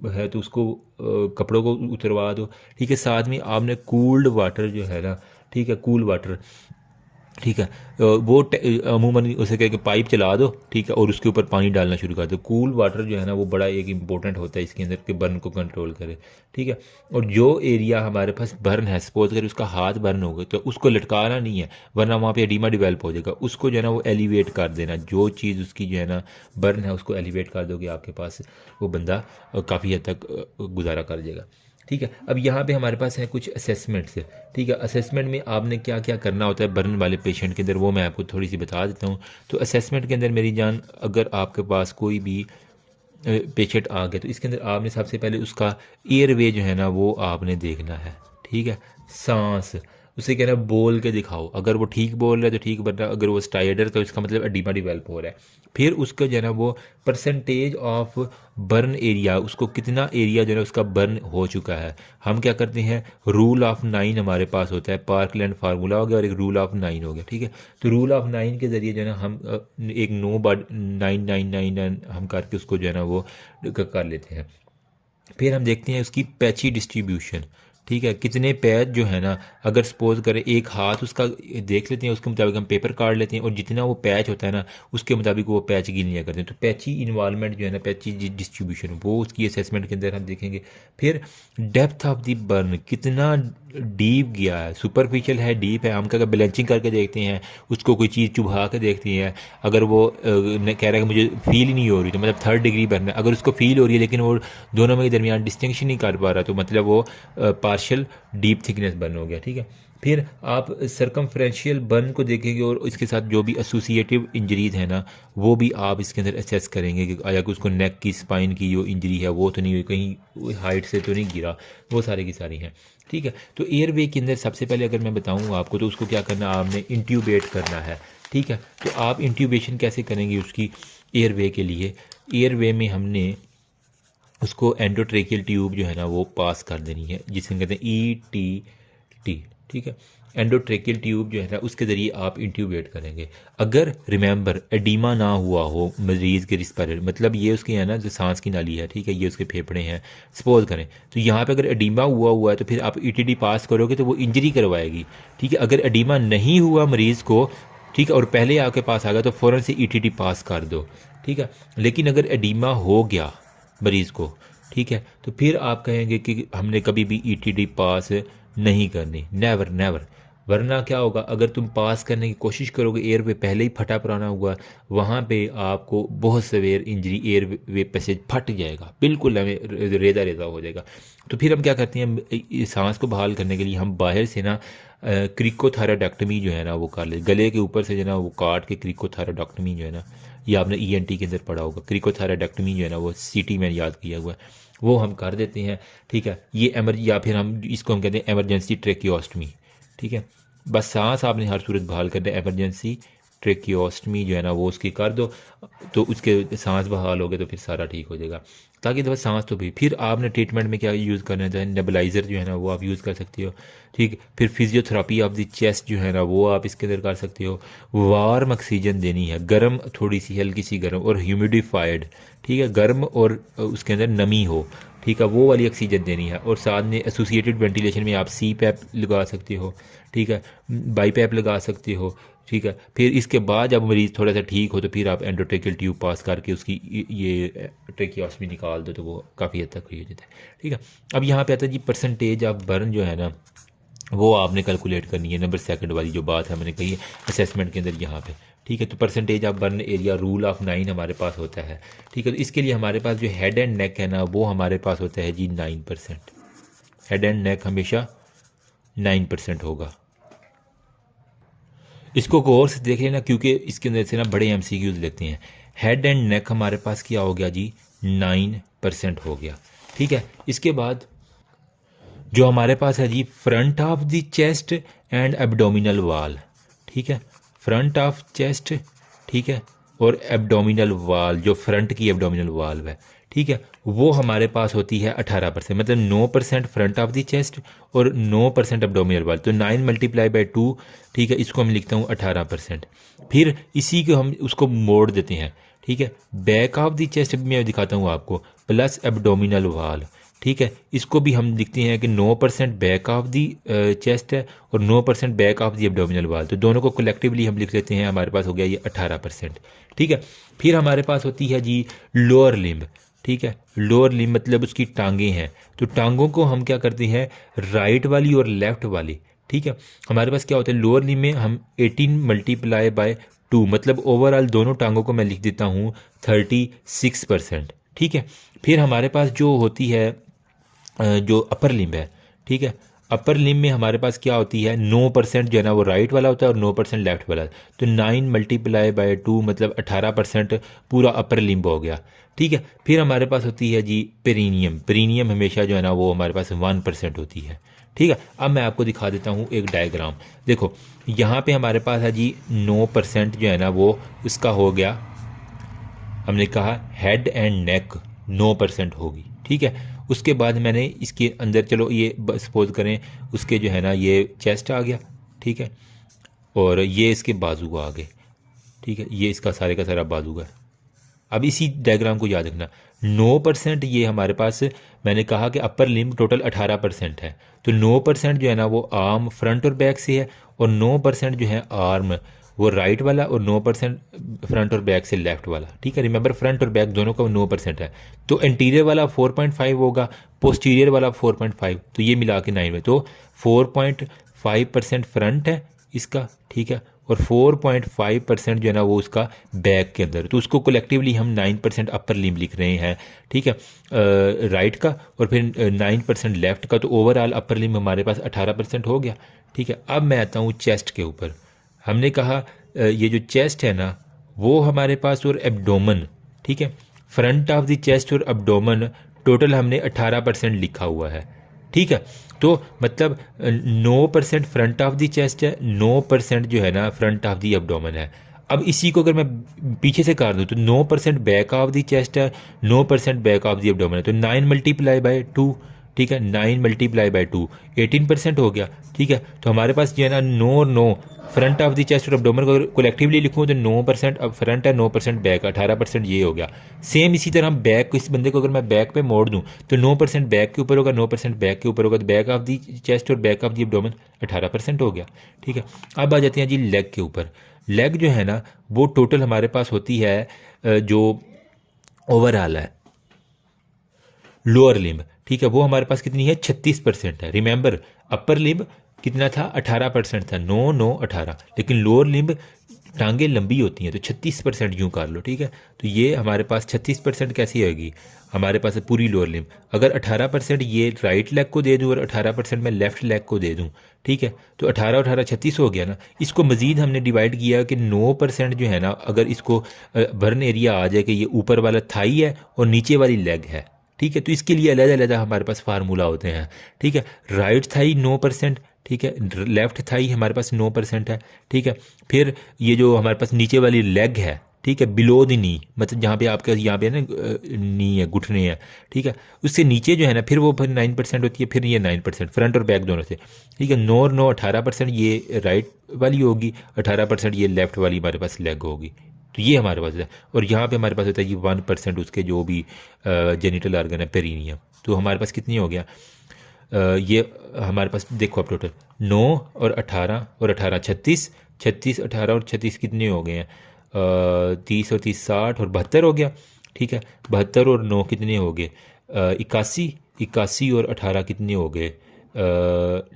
है तो उसको कपड़ों को उतरवा दो, ठीक है। साथ में आपने कूल्ड वाटर जो है ना, ठीक है, कूल वाटर, ठीक है, वो अमूमन उसे कह के पाइप चला दो, ठीक है, और उसके ऊपर पानी डालना शुरू कर दो। कूल वाटर जो है ना वो बड़ा एक इंपॉर्टेंट होता है इसके अंदर के बर्न को कंट्रोल करे, ठीक है। और जो एरिया हमारे पास बर्न है, सपोज करें उसका हाथ बर्न हो गया, तो उसको लटकाना नहीं है, वरना वहाँ पे एडिमा डेवलप हो जाएगा। उसको जो है ना वो एलिवेट कर देना, जो चीज़ उसकी जो है ना बर्न है उसको एलिवेट कर दोगे, आपके पास वो बंदा काफ़ी हद तक गुजारा कर जाएगा, ठीक है। अब यहाँ पे हमारे पास है कुछ असेसमेंट्स, ठीक है। असेसमेंट में आपने क्या क्या करना होता है बर्न वाले पेशेंट के अंदर, वो मैं आपको थोड़ी सी बता देता हूँ। तो असेसमेंट के अंदर मेरी जान, अगर आपके पास कोई भी पेशेंट आ गया, तो इसके अंदर आपने सबसे पहले उसका एयरवे जो है ना वो आपने देखना है, ठीक है। सांस, उसे कहना बोल के दिखाओ, अगर वो ठीक बोल रहा है तो ठीक, वरना अगर वो स्टाइडर तो इसका मतलब एडिमा डेवलप हो रहा है। फिर उसका जो है ना वो परसेंटेज ऑफ बर्न एरिया, उसको कितना एरिया जो है ना उसका बर्न हो चुका है, हम क्या करते हैं रूल ऑफ 9 हमारे पास होता है, पार्कलैंड फार्मूला हो गया और एक रूल ऑफ 9 हो गया, ठीक है। तो रूल ऑफ 9 के ज़रिए जो है ना हम एक 9/999 हम करके उसको जो है ना वो कर लेते हैं। फिर हम देखते हैं उसकी पैची डिस्ट्रीब्यूशन, ठीक है, कितने पैच जो है ना, अगर सपोज करें एक हाथ उसका देख लेते हैं, उसके मुताबिक हम पेपर काट लेते हैं और जितना वो पैच होता है ना उसके मुताबिक वो पैच गिन लिया करते हैं। तो पैची इन्वॉल्वमेंट जो है ना, पैची डिस्ट्रीब्यूशन, वो उसकी असेसमेंट के अंदर हम देखेंगे। फिर डेप्थ ऑफ द बर्न, कितना डीप गया है, सुपरफिशियल है, डीप है, हम क्या बैलेंसिंग करके देखते हैं, उसको कोई चीज़ चुभा के देखते हैं, अगर वो कह रहा है कि मुझे फील ही नहीं हो रही तो मतलब 3rd डिग्री बर्न है, अगर उसको फील हो रही है लेकिन वो दोनों में के दरमियान डिस्टिंक्शन नहीं कर पा रहा तो मतलब वो पार्शियल डीप थिकनेस बर्न हो गया, ठीक है। फिर आप सरकमफ्रेंशियल बर्न को देखेंगे और इसके साथ जो भी एसोसिएटिव इंजरीज है ना वो भी आप इसके अंदर असेस करेंगे कि आया कि उसको नेक की स्पाइन की जो इंजरी है वो तो नहीं हुई, कहीं हाइट से तो नहीं गिरा, वो सारी की सारी हैं, ठीक है। तो एयरवे के अंदर सबसे पहले अगर मैं बताऊँ आपको तो उसको क्या करना है, आपने इंट्यूबेट करना है, ठीक है। तो आप इंट्यूबेशन कैसे करेंगे उसकी एयरवे के लिए, एयरवे में हमने उसको एंडोट्रेकियल ट्यूब जो है ना वो पास कर देनी है, जिसे कहते हैं ETT, ठीक है। एंडोट्रेकियल ट्यूब जो है ना उसके ज़रिए आप इंट्यूबेट करेंगे। अगर रिमेंबर एडिमा ना हुआ हो मरीज़ के रिस्पिरेटरी, मतलब ये उसके है ना जो सांस की नाली है, ठीक है, ये उसके फेफड़े हैं सपोज करें, तो यहाँ पे अगर एडिमा हुआ है तो फिर आप ETT पास करोगे तो वो इंजरी करवाएगी, ठीक है। अगर एडिमा नहीं हुआ मरीज़ को, ठीक है, और पहले आपके पास आ गया तो फ़ौरन से ETT पास कर दो, ठीक है। लेकिन अगर एडिमा हो गया मरीज़ को, ठीक है, तो फिर आप कहेंगे कि हमने कभी भी ETT पास नहीं करनी, नेवर नेवर। वरना क्या होगा, अगर तुम पास करने की कोशिश करोगे एयर वे पहले ही फटा पुराना हुआ, वहाँ पे आपको बहुत सवेयर इंजरी एयर वे पैसेज फट जाएगा, बिल्कुल हमें रेजा रेजा हो जाएगा। तो फिर हम क्या करते हैं, सांस को बहाल करने के लिए हम बाहर से ना क्रिकोथायरॉइडेक्टमी जो है ना वो कर ले, गले के ऊपर से जो है ना वो काट के क्रिकोथायरॉइडेक्टमी जो है ना, ये आपने ENT के अंदर पढ़ा होगा, क्रिकोथायरॉइडेक्टमी जो है ना वो CT में याद किया हुआ है, वो हम कर देते हैं, ठीक है। ये या फिर हम इसको हम कहते हैं एमरजेंसी ट्रेकियोस्टमी, ठीक है। बस सांस आपने हर सूरत बहाल करना है, एमरजेंसी ट्रेकियोस्टमी जो है ना वो उसकी कर दो, तो उसके सांस बहाल हो गए तो फिर सारा ठीक हो जाएगा, ताकि दफा सांस तो भी। फिर आपने ट्रीटमेंट में क्या यूज़ करना है, नेबुलाइज़र जो है ना वो आप यूज़ कर सकते हो, ठीक। फिर फिजियोथेरापी ऑफ द चेस्ट जो है ना वो आप इसके अंदर कर सकते हो। वार्म ऑक्सीजन देनी है, गर्म थोड़ी सी हल्की सी गर्म और ह्यूमिडिफाइड, ठीक है, गर्म और उसके अंदर नमी हो, ठीक है, वो वाली ऑक्सीजन देनी है। और साथ में एसोसिएटेड वेंटिलेशन में आप CPAP लगा सकते हो, ठीक है, BiPAP लगा सकते हो, ठीक है। फिर इसके बाद जब मरीज़ थोड़ा सा ठीक हो तो फिर आप एंडोट्रेकियल ट्यूब पास करके उसकी ये ट्रेकियोस्टमी निकाल दो तो वो काफ़ी हद तक हो जाता है, ठीक है। अब यहाँ पे आता है जी परसेंटेज ऑफ बर्न जो है ना वो आपने कैलकुलेट करनी है, नंबर 2 वाली जो बात है मैंने कही है असेसमेंट के अंदर यहाँ पे, ठीक है। तो percentage of burn area rule of 9 हमारे पास होता है, ठीक है। तो इसके लिए हमारे पास जो हेड एंड नेक है ना वो हमारे पास होता है जी 9%, हेड एंड नेक हमेशा 9% होगा। इसको गौर से देख लेना क्योंकि इसके अंदर से ना बड़े MCQs लेते हैं। हेड एंड नेक हमारे पास क्या हो गया जी 9% हो गया, ठीक है। इसके बाद जो हमारे पास है जी front of the chest and abdominal wall, ठीक है, फ्रंट ऑफ चेस्ट, ठीक है, और एब्डोमिनल वाल जो फ्रंट की एब्डोमिनल वाल है, ठीक है, वो हमारे पास होती है 18%, मतलब 9% फ्रंट ऑफ द चेस्ट और 9% एब्डोमिनल वाल, तो 9 × 2, ठीक है, इसको हम लिखता हूँ 18%। फिर इसी को हम उसको मोड़ देते हैं, ठीक है, बैक ऑफ द चेस्ट मैं दिखाता हूँ आपको प्लस एब्डोमिनल वाल, ठीक है, इसको भी हम लिखते हैं कि 9% बैक ऑफ दी चेस्ट है और 9% बैक ऑफ दी एब्डोमिनल वाल, तो दोनों को कलेक्टिवली हम लिख लेते हैं, हमारे पास हो गया ये 18%, ठीक है। फिर हमारे पास होती है जी लोअर लिम्ब, ठीक है, लोअर लिम्ब मतलब उसकी टांगें हैं, तो टांगों को हम क्या करते हैं राइट वाली और लेफ्ट वाली, ठीक है। हमारे पास क्या होता है लोअर लिम्ब में हम 18 × 2 मतलब ओवरऑल दोनों टांगों को मैं लिख देता हूँ 36%, ठीक है। फिर हमारे पास जो होती है जो अपर लिम्ब है, ठीक है, अपर लिम्ब में हमारे पास क्या होती है 9% जो है ना वो राइट वाला होता है और 9% लेफ्ट वाला, तो 9 × 2 मतलब 18% पूरा अपर लिम्ब हो गया, ठीक है। फिर हमारे पास होती है जी पेरिनियम, पेरिनियम हमेशा जो है ना वो हमारे पास 1% होती है, ठीक है। अब मैं आपको दिखा देता हूँ एक डायग्राम। देखो यहाँ पे हमारे पास है जी 9% जो है ना वो उसका हो गया, हमने कहा हेड एंड नेक 9% होगी, ठीक है। उसके बाद मैंने इसके अंदर, चलो ये सपोज करें उसके जो है ना ये चेस्ट आ गया, ठीक है, और ये इसके बाजू आ गए, ठीक है, ये इसका सारे का सारा बाजू है। अब इसी डायग्राम को याद रखना, 9% ये हमारे पास, मैंने कहा कि अपर लिम्ब टोटल 18% है, तो 9% जो है ना वो आर्म फ्रंट और बैक से है, और 9% जो है आर्म वो राइट वाला, और 9% फ्रंट और बैक से लेफ्ट वाला, ठीक है। रिमेंबर फ्रंट और बैक दोनों का 9% है, तो इंटीरियर वाला 4.5 होगा, पोस्टीरियर वाला 4.5, तो ये मिला के 9 में, तो 4.5% फ्रंट है इसका, ठीक है, और 4.5% जो है ना वो उसका बैक के अंदर, तो उसको कलेक्टिवली हम 9% अपर लिम्ब लिख रहे हैं, ठीक है, राइट का, और फिर 9% लेफ्ट का, तो ओवरऑल अपर लिम्ब हमारे पास 18% हो गया, ठीक है। अब मैं आता हूँ चेस्ट के ऊपर। हमने कहा ये जो चेस्ट है ना वो हमारे पास, और एब्डोमन, ठीक है, फ्रंट ऑफ द चेस्ट और एब्डोमन टोटल हमने 18% लिखा हुआ है, ठीक है। तो मतलब 9% फ्रंट ऑफ द चेस्ट है, 9% जो है ना फ्रंट ऑफ द एब्डोमेन है। अब इसी को अगर मैं पीछे से कर दूँ तो 9% बैक ऑफ द चेस्ट है, 9% बैक ऑफ द एब्डोमेन है, तो 9 मल्टीप्लाई बाय 2, ठीक है, 9 मल्टीप्लाई बाय 2 18% हो गया, ठीक है। तो हमारे पास जो है ना 9 और 9 फ्रंट ऑफ द चेस्ट और एब्डोमेन को अगर कलेक्टिवली लिखूँ तो 9% अब फ्रंट है, 9% बैक, 18% ये हो गया। सेम इसी तरह हम बैक को, इस बंदे को अगर मैं बैक पे मोड़ दूँ तो 9% बैक के ऊपर होगा, 9% बैक के ऊपर होगा, तो बैक ऑफ दी चेस्ट और बैक ऑफ दी एब्डोमेन 18% हो गया, ठीक है। अब आ जाते हैं जी लेग के ऊपर। लेग जो है ना वो टोटल हमारे पास होती है जो ओवरऑल है लोअर लिम्ब, ठीक है, वो हमारे पास कितनी है, 36% है। रिमेंबर अपर लिम्ब कितना था, 18% था, 9 9 18, लेकिन लोअर लिम्ब टांगे लंबी होती हैं तो 36% यूँ कर लो, ठीक है। तो ये हमारे पास 36% कैसी होगी, हमारे पास है पूरी लोअर लिम्ब। अगर 18% ये राइट लेग को दे दूँ और 18% मैं लेफ्ट लेग को दे दूँ, ठीक है, तो 18 18 36 हो गया ना। इसको मज़ीद हमने डिवाइड किया कि 9% जो है ना, अगर इसको बर्न एरिया आ जाए कि ये ऊपर वाला थाई है और नीचे वाली लेग है, ठीक है, तो इसके लिए अलग अलग हमारे पास फार्मूला होते हैं, ठीक है। राइट थाई 9%, ठीक है, लेफ्ट थाई हमारे पास 9% है, ठीक है। फिर ये जो हमारे पास नीचे वाली लेग है, ठीक है, बिलो द नी, मतलब जहाँ पे आपका यहाँ पे ना नी है, घुटने हैं, ठीक है, उससे नीचे जो है ना फिर वो फिर 9% होती है, फिर ये 9% फ्रंट और बैक दोनों से, ठीक है। 9 और 9 18% ये राइट वाली होगी, 18% ये लेफ्ट वाली हमारे पास लेग होगी, तो ये हमारे पास है। और यहाँ पे हमारे पास होता है ये 1% उसके जो भी जेनिटल ऑर्गन है, पेरिनियम, तो हमारे पास कितनी हो गया, ये हमारे पास देखो अब टोटल 9 और 18 और 18 36, 36 18 और 36 कितने हो गए हैं, 30 और 30 60 और 72 हो गया, ठीक है। 72 और 9 कितने हो गए, 81, 81 और 18 कितने हो गए,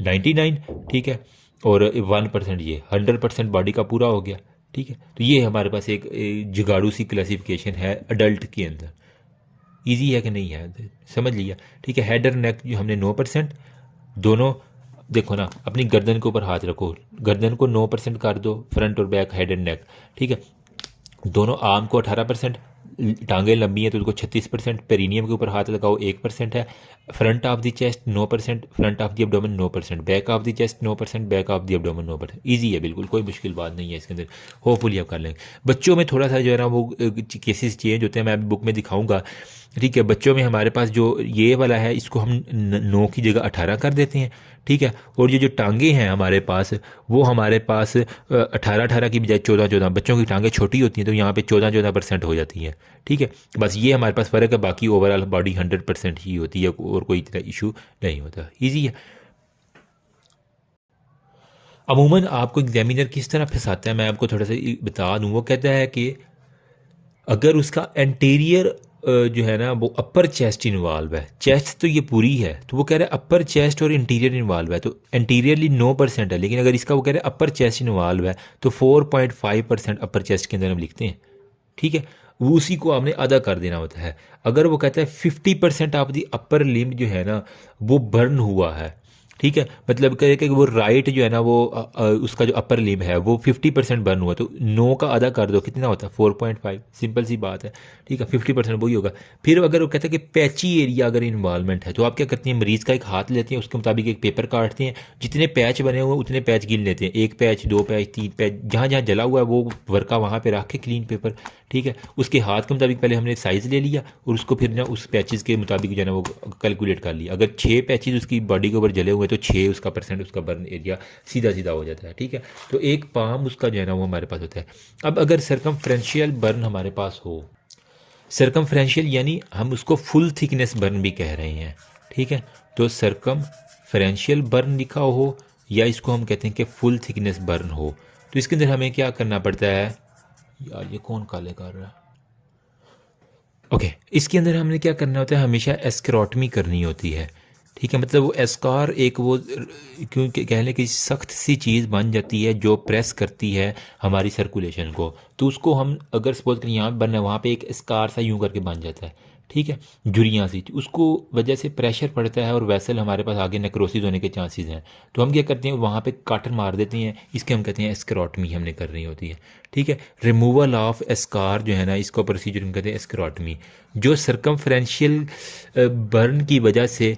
99, ठीक है। और 1% ये 100% बॉडी का पूरा हो गया, ठीक है। तो ये हमारे पास एक जुगाड़ू सी क्लासिफिकेशन है अडल्ट के अंदर। इजी है कि नहीं है, समझ लिया, ठीक है। हेड और नेक जो हमने 9%, दोनों देखो ना अपनी गर्दन के ऊपर हाथ रखो, गर्दन को 9% कर दो, फ्रंट और बैक हेड एंड नेक, ठीक है। दोनों आर्म को 18%, टांगें लंबी हैं तो उसको 36%, पेरिनियम के ऊपर हाथ लगाओ 1% है। Front of the chest 9%, front of the abdomen 9%, back of the chest 9%, back of the abdomen 9%। Easy है बिल्कुल, कोई मुश्किल बात नहीं है इसके अंदर, होपफुली आप कर लेंगे। बच्चों में थोड़ा सा जो है ना वो केसेस चेंज होते हैं, मैं बुक में दिखाऊंगा, ठीक है। बच्चों में हमारे पास जो ये वाला है इसको हम 9 की जगह 18 कर देते हैं, ठीक है। और ये जो टांगे हैं हमारे पास वो हमारे पास 18 की बजाय 14 बच्चों की टांगे छोटी होती हैं तो यहाँ पे 14% हो जाती हैं, ठीक है। बस ये हमारे पास फ़र्क है, बाकी ओवरऑल बॉडी 100% ही होती है और कोई इतना इशू नहीं होता, ईजी है। अमूमन आपको एग्जामिनर किस तरह फंसाता है मैं आपको थोड़ा सा बता दूँ। वो कहता है कि अगर उसका एंटीरियर जो है ना वो अपर चेस्ट इन्वॉल्व है, चेस्ट तो ये पूरी है, तो वो कह रहा है अपर चेस्ट और इंटीरियर इन्वॉल्व है, तो एंटीरियरली 9% है, लेकिन अगर इसका वो कह रहा है अपर चेस्ट इन्वॉल्व है तो 4.5% अपर चेस्ट के अंदर हम लिखते हैं, ठीक है। वो उसी को आपने आधा कर देना होता है। अगर वो कहता है 50% ऑफ दी अपर लिम्ब जो है ना वो बर्न हुआ है, ठीक है, मतलब कहे कि वो राइट जो है ना वो उसका जो अपर लिम है वो 50% बर्न हुआ, तो 9 का आधा कर दो कितना होता है 4.5, सिंपल सी बात है। ठीक है, 50% वही होगा। फिर अगर वो कहते हैं कि पैची एरिया अगर इन्वॉल्वमेंट है तो आप क्या करती हैं, मरीज़ का एक हाथ लेते हैं, उसके मुताबिक एक पेपर काटते हैं, जितने पैच बने हुए उतने पैच गिन लेते हैं, 1 पैच 2 पैच 3 पैच, जहाँ जहाँ जला हुआ है वो वर्का वहाँ पे रख के क्लीन पेपर। ठीक है, उसके हाथ के मुताबिक पहले हमने साइज़ ले लिया और उसको फिर ना उस पैचेस के मुताबिक जो है ना वो कैलकुलेट कर लिया। अगर 6 पैचेस उसकी बॉडी के ऊपर जले हुए तो 6 उसका परसेंट उसका बर्न एरिया सीधा सीधा हो जाता है। ठीक है, तो एक पाम उसका जो है ना वो हमारे पास होता है। अब अगर सरकमफ्रेंशियल बर्न हमारे पास हो, सरकमफ्रेंशियल यानी हम उसको फुल थिकनेस बर्न भी कह रहे हैं। ठीक है, तो सरकमफ्रेंशियल बर्न लिखा हो या इसको हम कहते हैं कि फुल थिकनेस बर्न हो, तो इसके अंदर हमें क्या करना पड़ता है। यार ये कौन काले कर रहा है। ओके, इसके अंदर हमने क्या करना होता है, हमेशा एस्क्रोटमी करनी होती है। ठीक है, मतलब वो एस्कार एक वो क्योंकि कह लें कि सख्त सी चीज़ बन जाती है जो प्रेस करती है हमारी सर्कुलेशन को, तो उसको हम अगर सपोज करें यहाँ बनना है वहाँ पे एक स्कार सा यूँ करके बन जाता है। ठीक है, झुर्रियाँ सी, उसको वजह से प्रेशर पड़ता है और वैसल हमारे पास आगे नेक्रोसिस होने के चांसेस हैं, तो हम क्या करते हैं वहाँ पे काटर मार देते हैं, इसके हम कहते हैं एस्क्रोटमी हमने करनी होती है। ठीक है, रिमूवल ऑफ एस्कार जो है ना इसको प्रोसीजर हम कहते हैं एस्क्रोटमी। जो सरकमफ्रेंशियल बर्न की वजह से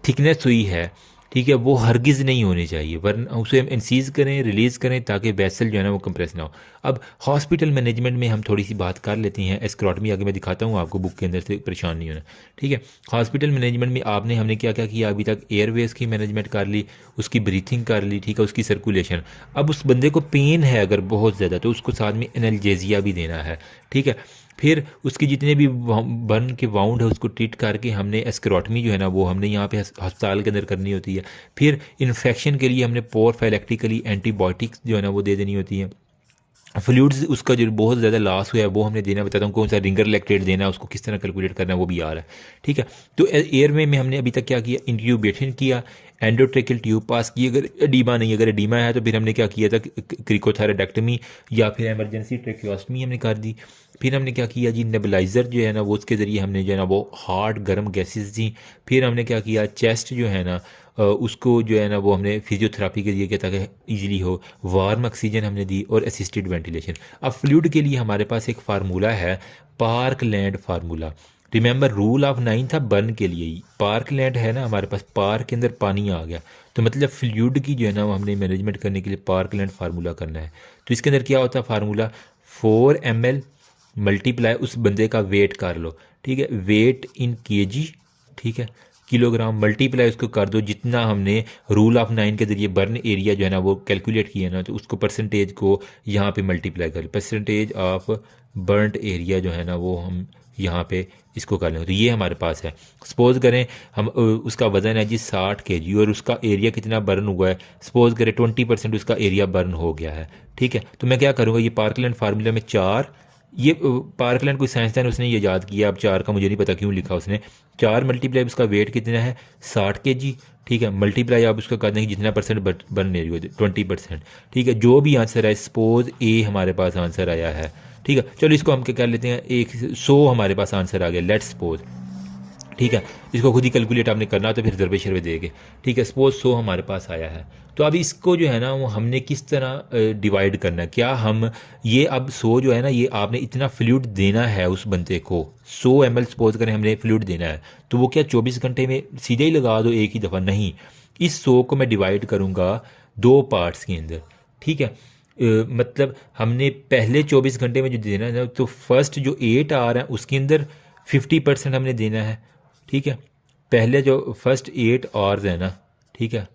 थिकनेस हुई है, ठीक है, वो हरगिज़ नहीं होनी चाहिए, वरना उसे हम इंसीज करें रिलीज़ करें ताकि वेसल जो है ना वो कंप्रेस ना हो। अब हॉस्पिटल मैनेजमेंट में हम थोड़ी सी बात कर लेती हैं, एस्क्रोटमी आगे मैं दिखाता हूँ आपको, बुक के अंदर से परेशान नहीं होना। ठीक है, हॉस्पिटल मैनेजमेंट में हमने क्या क्या किया अभी तक, एयरवेज की मैनेजमेंट कर ली, उसकी ब्रीथिंग कर ली, ठीक है, उसकी सर्कुलेशन। अब उस बंदे को पेन है अगर बहुत ज़्यादा तो उसको साथ में एनाल्जेसिया भी देना है। ठीक है, फिर उसके जितने भी बर्न के वाउंड है उसको ट्रीट करके हमने एस्क्रोटमी जो है ना वो हमने यहाँ पे अस्पताल के अंदर करनी होती है। फिर इन्फेक्शन के लिए हमने प्रोफाइलेक्टिकली एंटीबायोटिक्स जो है ना वो दे देनी होती है। फ्लूइड्स उसका जो बहुत ज़्यादा लॉस हुआ है वो हमने देना, बताता हूँ कौन सा रिंगर लैक्टेट देना है, उसको किस तरह कैलकुलेट करना है वो भी आ रहा है। ठीक है, तो एयर में हमने अभी तक क्या किया, इंट्यूबेशन किया, एंडोट्रेकियल ट्यूब पास की, अगर एडीमा नहीं, अगर एडीमा है तो फिर हमने क्या किया था, क्रिकोथेरेडेक्टमी या फिर एमरजेंसी ट्रेक्योस्टमी हमने कर दी। फिर हमने क्या किया जी, नेबुलाइज़र जो है ना वो उसके ज़रिए हमने जो है ना वो हार्ड गर्म गैसेस दी। फिर हमने क्या किया, चेस्ट जो है ना उसको जो है ना वो हमने फिजियोथेरापी के लिए किया ताकि ईजिली हो, वार्म ऑक्सीजन हमने दी और असिस्टेड वेंटिलेशन। अब फ्लूइड के लिए हमारे पास एक फार्मूला है, parkland formula. Remember rule of 9 था बर्न के लिए ही, पार्कलैंड है ना हमारे पास, पार्क के अंदर पानी आ गया तो मतलब फ्लूइड की जो है ना वो हमने मैनेजमेंट करने के लिए पार्कलैंड फार्मूला करना है। तो इसके अंदर क्या होता है फार्मूला, 4 ml मल्टीप्लाई उस बंदे का वेट कर लो। ठीक है, वेट इन केजी, ठीक है, किलोग्राम, मल्टीप्लाई उसको कर दो जितना हमने रूल ऑफ 9 के जरिए बर्न एरिया जो है ना वो कैलकुलेट किया ना, तो उसको परसेंटेज को यहाँ पे मल्टीप्लाई कर, परसेंटेज ऑफ बर्नड एरिया जो है ना वो हम यहाँ पे इसको कर लें, तो ये हमारे पास है। सपोज करें हम उसका वज़न है जी 60 kg और उसका एरिया कितना बर्न हुआ है, सपोज करें 20% उसका एरिया बर्न हो गया है। ठीक है, तो मैं क्या करूँगा, ये पार्कलैंड फार्मूला में 4, ये पार्कलैंड कोई साइंसदान उसने ये याद किया, अब 4 का मुझे नहीं पता क्यों लिखा उसने, 4 मल्टीप्लाई उसका वेट कितना है 60 kg। ठीक है, मल्टीप्लाई आप उसका कर देंगे जितना परसेंट बर्न एरिया 20%। ठीक है, जो भी आंसर है, सपोज ए हमारे पास आंसर आया है। ठीक है, चलो इसको हम क्या कर लेते हैं, 100 हमारे पास आंसर आ गया, लेट्स सपोज। ठीक है, इसको खुद ही कैलकुलेट आपने करना तो फिर ज़रबे शरबे देंगे। ठीक है, सपोज 100 हमारे पास आया है, तो अब इसको जो है ना वो हमने किस तरह डिवाइड करना है, क्या हम ये अब 100 जो है ना ये आपने इतना फ्लूइड देना है उस बंदे को, 100 ml सपोज करें हमने फ्लूइड देना है, तो वो क्या 24 घंटे में सीधे ही लगा दो एक ही दफ़ा, नहीं, इस 100 को मैं डिवाइड करूँगा 2 पार्ट्स के अंदर। ठीक है, मतलब हमने पहले 24 घंटे में जो देना है ना, तो फर्स्ट जो 8 आवर है उसके अंदर 50% हमने देना है। ठीक है, पहले जो फर्स्ट 8 आवर्स है ना, ठीक है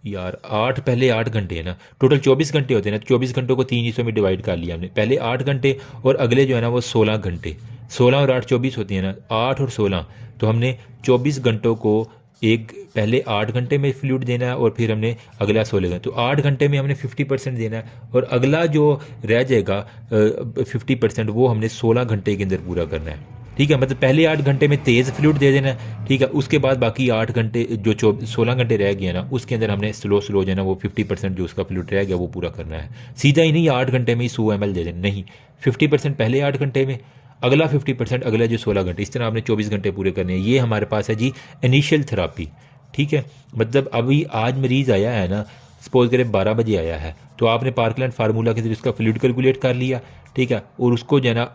यार, 8 पहले 8 घंटे है ना, टोटल 24 घंटे होते हैं ना, तो 24 घंटों को 3 हिस्सों में डिवाइड कर लिया हमने, पहले 8 घंटे और अगले जो है ना वो 16 घंटे, 16 और 8 24 होती है ना, 8 और 16, तो हमने 24 घंटों को एक पहले 8 घंटे में फ्लूइड देना है और फिर हमने अगला 16 घंटे, तो 8 घंटे में हमने 50% देना है और अगला जो रह जाएगा 50% वो हमने 16 घंटे के अंदर पूरा करना है। ठीक है, मतलब पहले 8 घंटे में तेज़ फ्लूइड दे देना है। ठीक है, उसके बाद बाकी 8 घंटे जो 16 घंटे रह गया ना उसके अंदर हमने स्लो जो है ना वो 50% जो उसका फ्लूइड रह गया वो पूरा करना है। सीधा ही नहीं 8 घंटे में ही 100 ml दे देना, नहीं, 50% पहले 8 घंटे में, अगला 50% अगला जो 16 घंटे, इस तरह आपने 24 घंटे पूरे करने हैं। ये हमारे पास है जी इनिशियल थेरापी। ठीक है। मतलब अभी आज मरीज़ आया है ना, सपोज करें 12 बजे आया है, तो आपने पार्कलैंड फार्मूला के जरिए उसका फ्लूइड कैलकुलेट कर लिया, ठीक है, और उसको जो है ना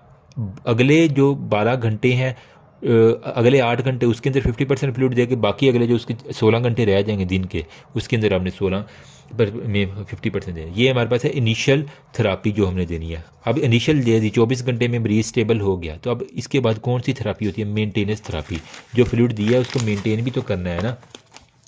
अगले जो 12 घंटे हैं, अगले 8 घंटे उसके अंदर 50% फ्लूइड दे के बाकी अगले जो उसके 16 घंटे रह जाएंगे दिन के, उसके अंदर आपने 16 पर में 50% देना। ये हमारे पास है इनिशियल थेरापी जो हमने देनी है। अब इनिशियल दे दी, 24 घंटे में मरीज स्टेबल हो गया, तो अब इसके बाद कौन सी थेरापी होती है? Maintenance therapy. जो फ्लूइड दिया है उसको मेंटेन भी तो करना है ना,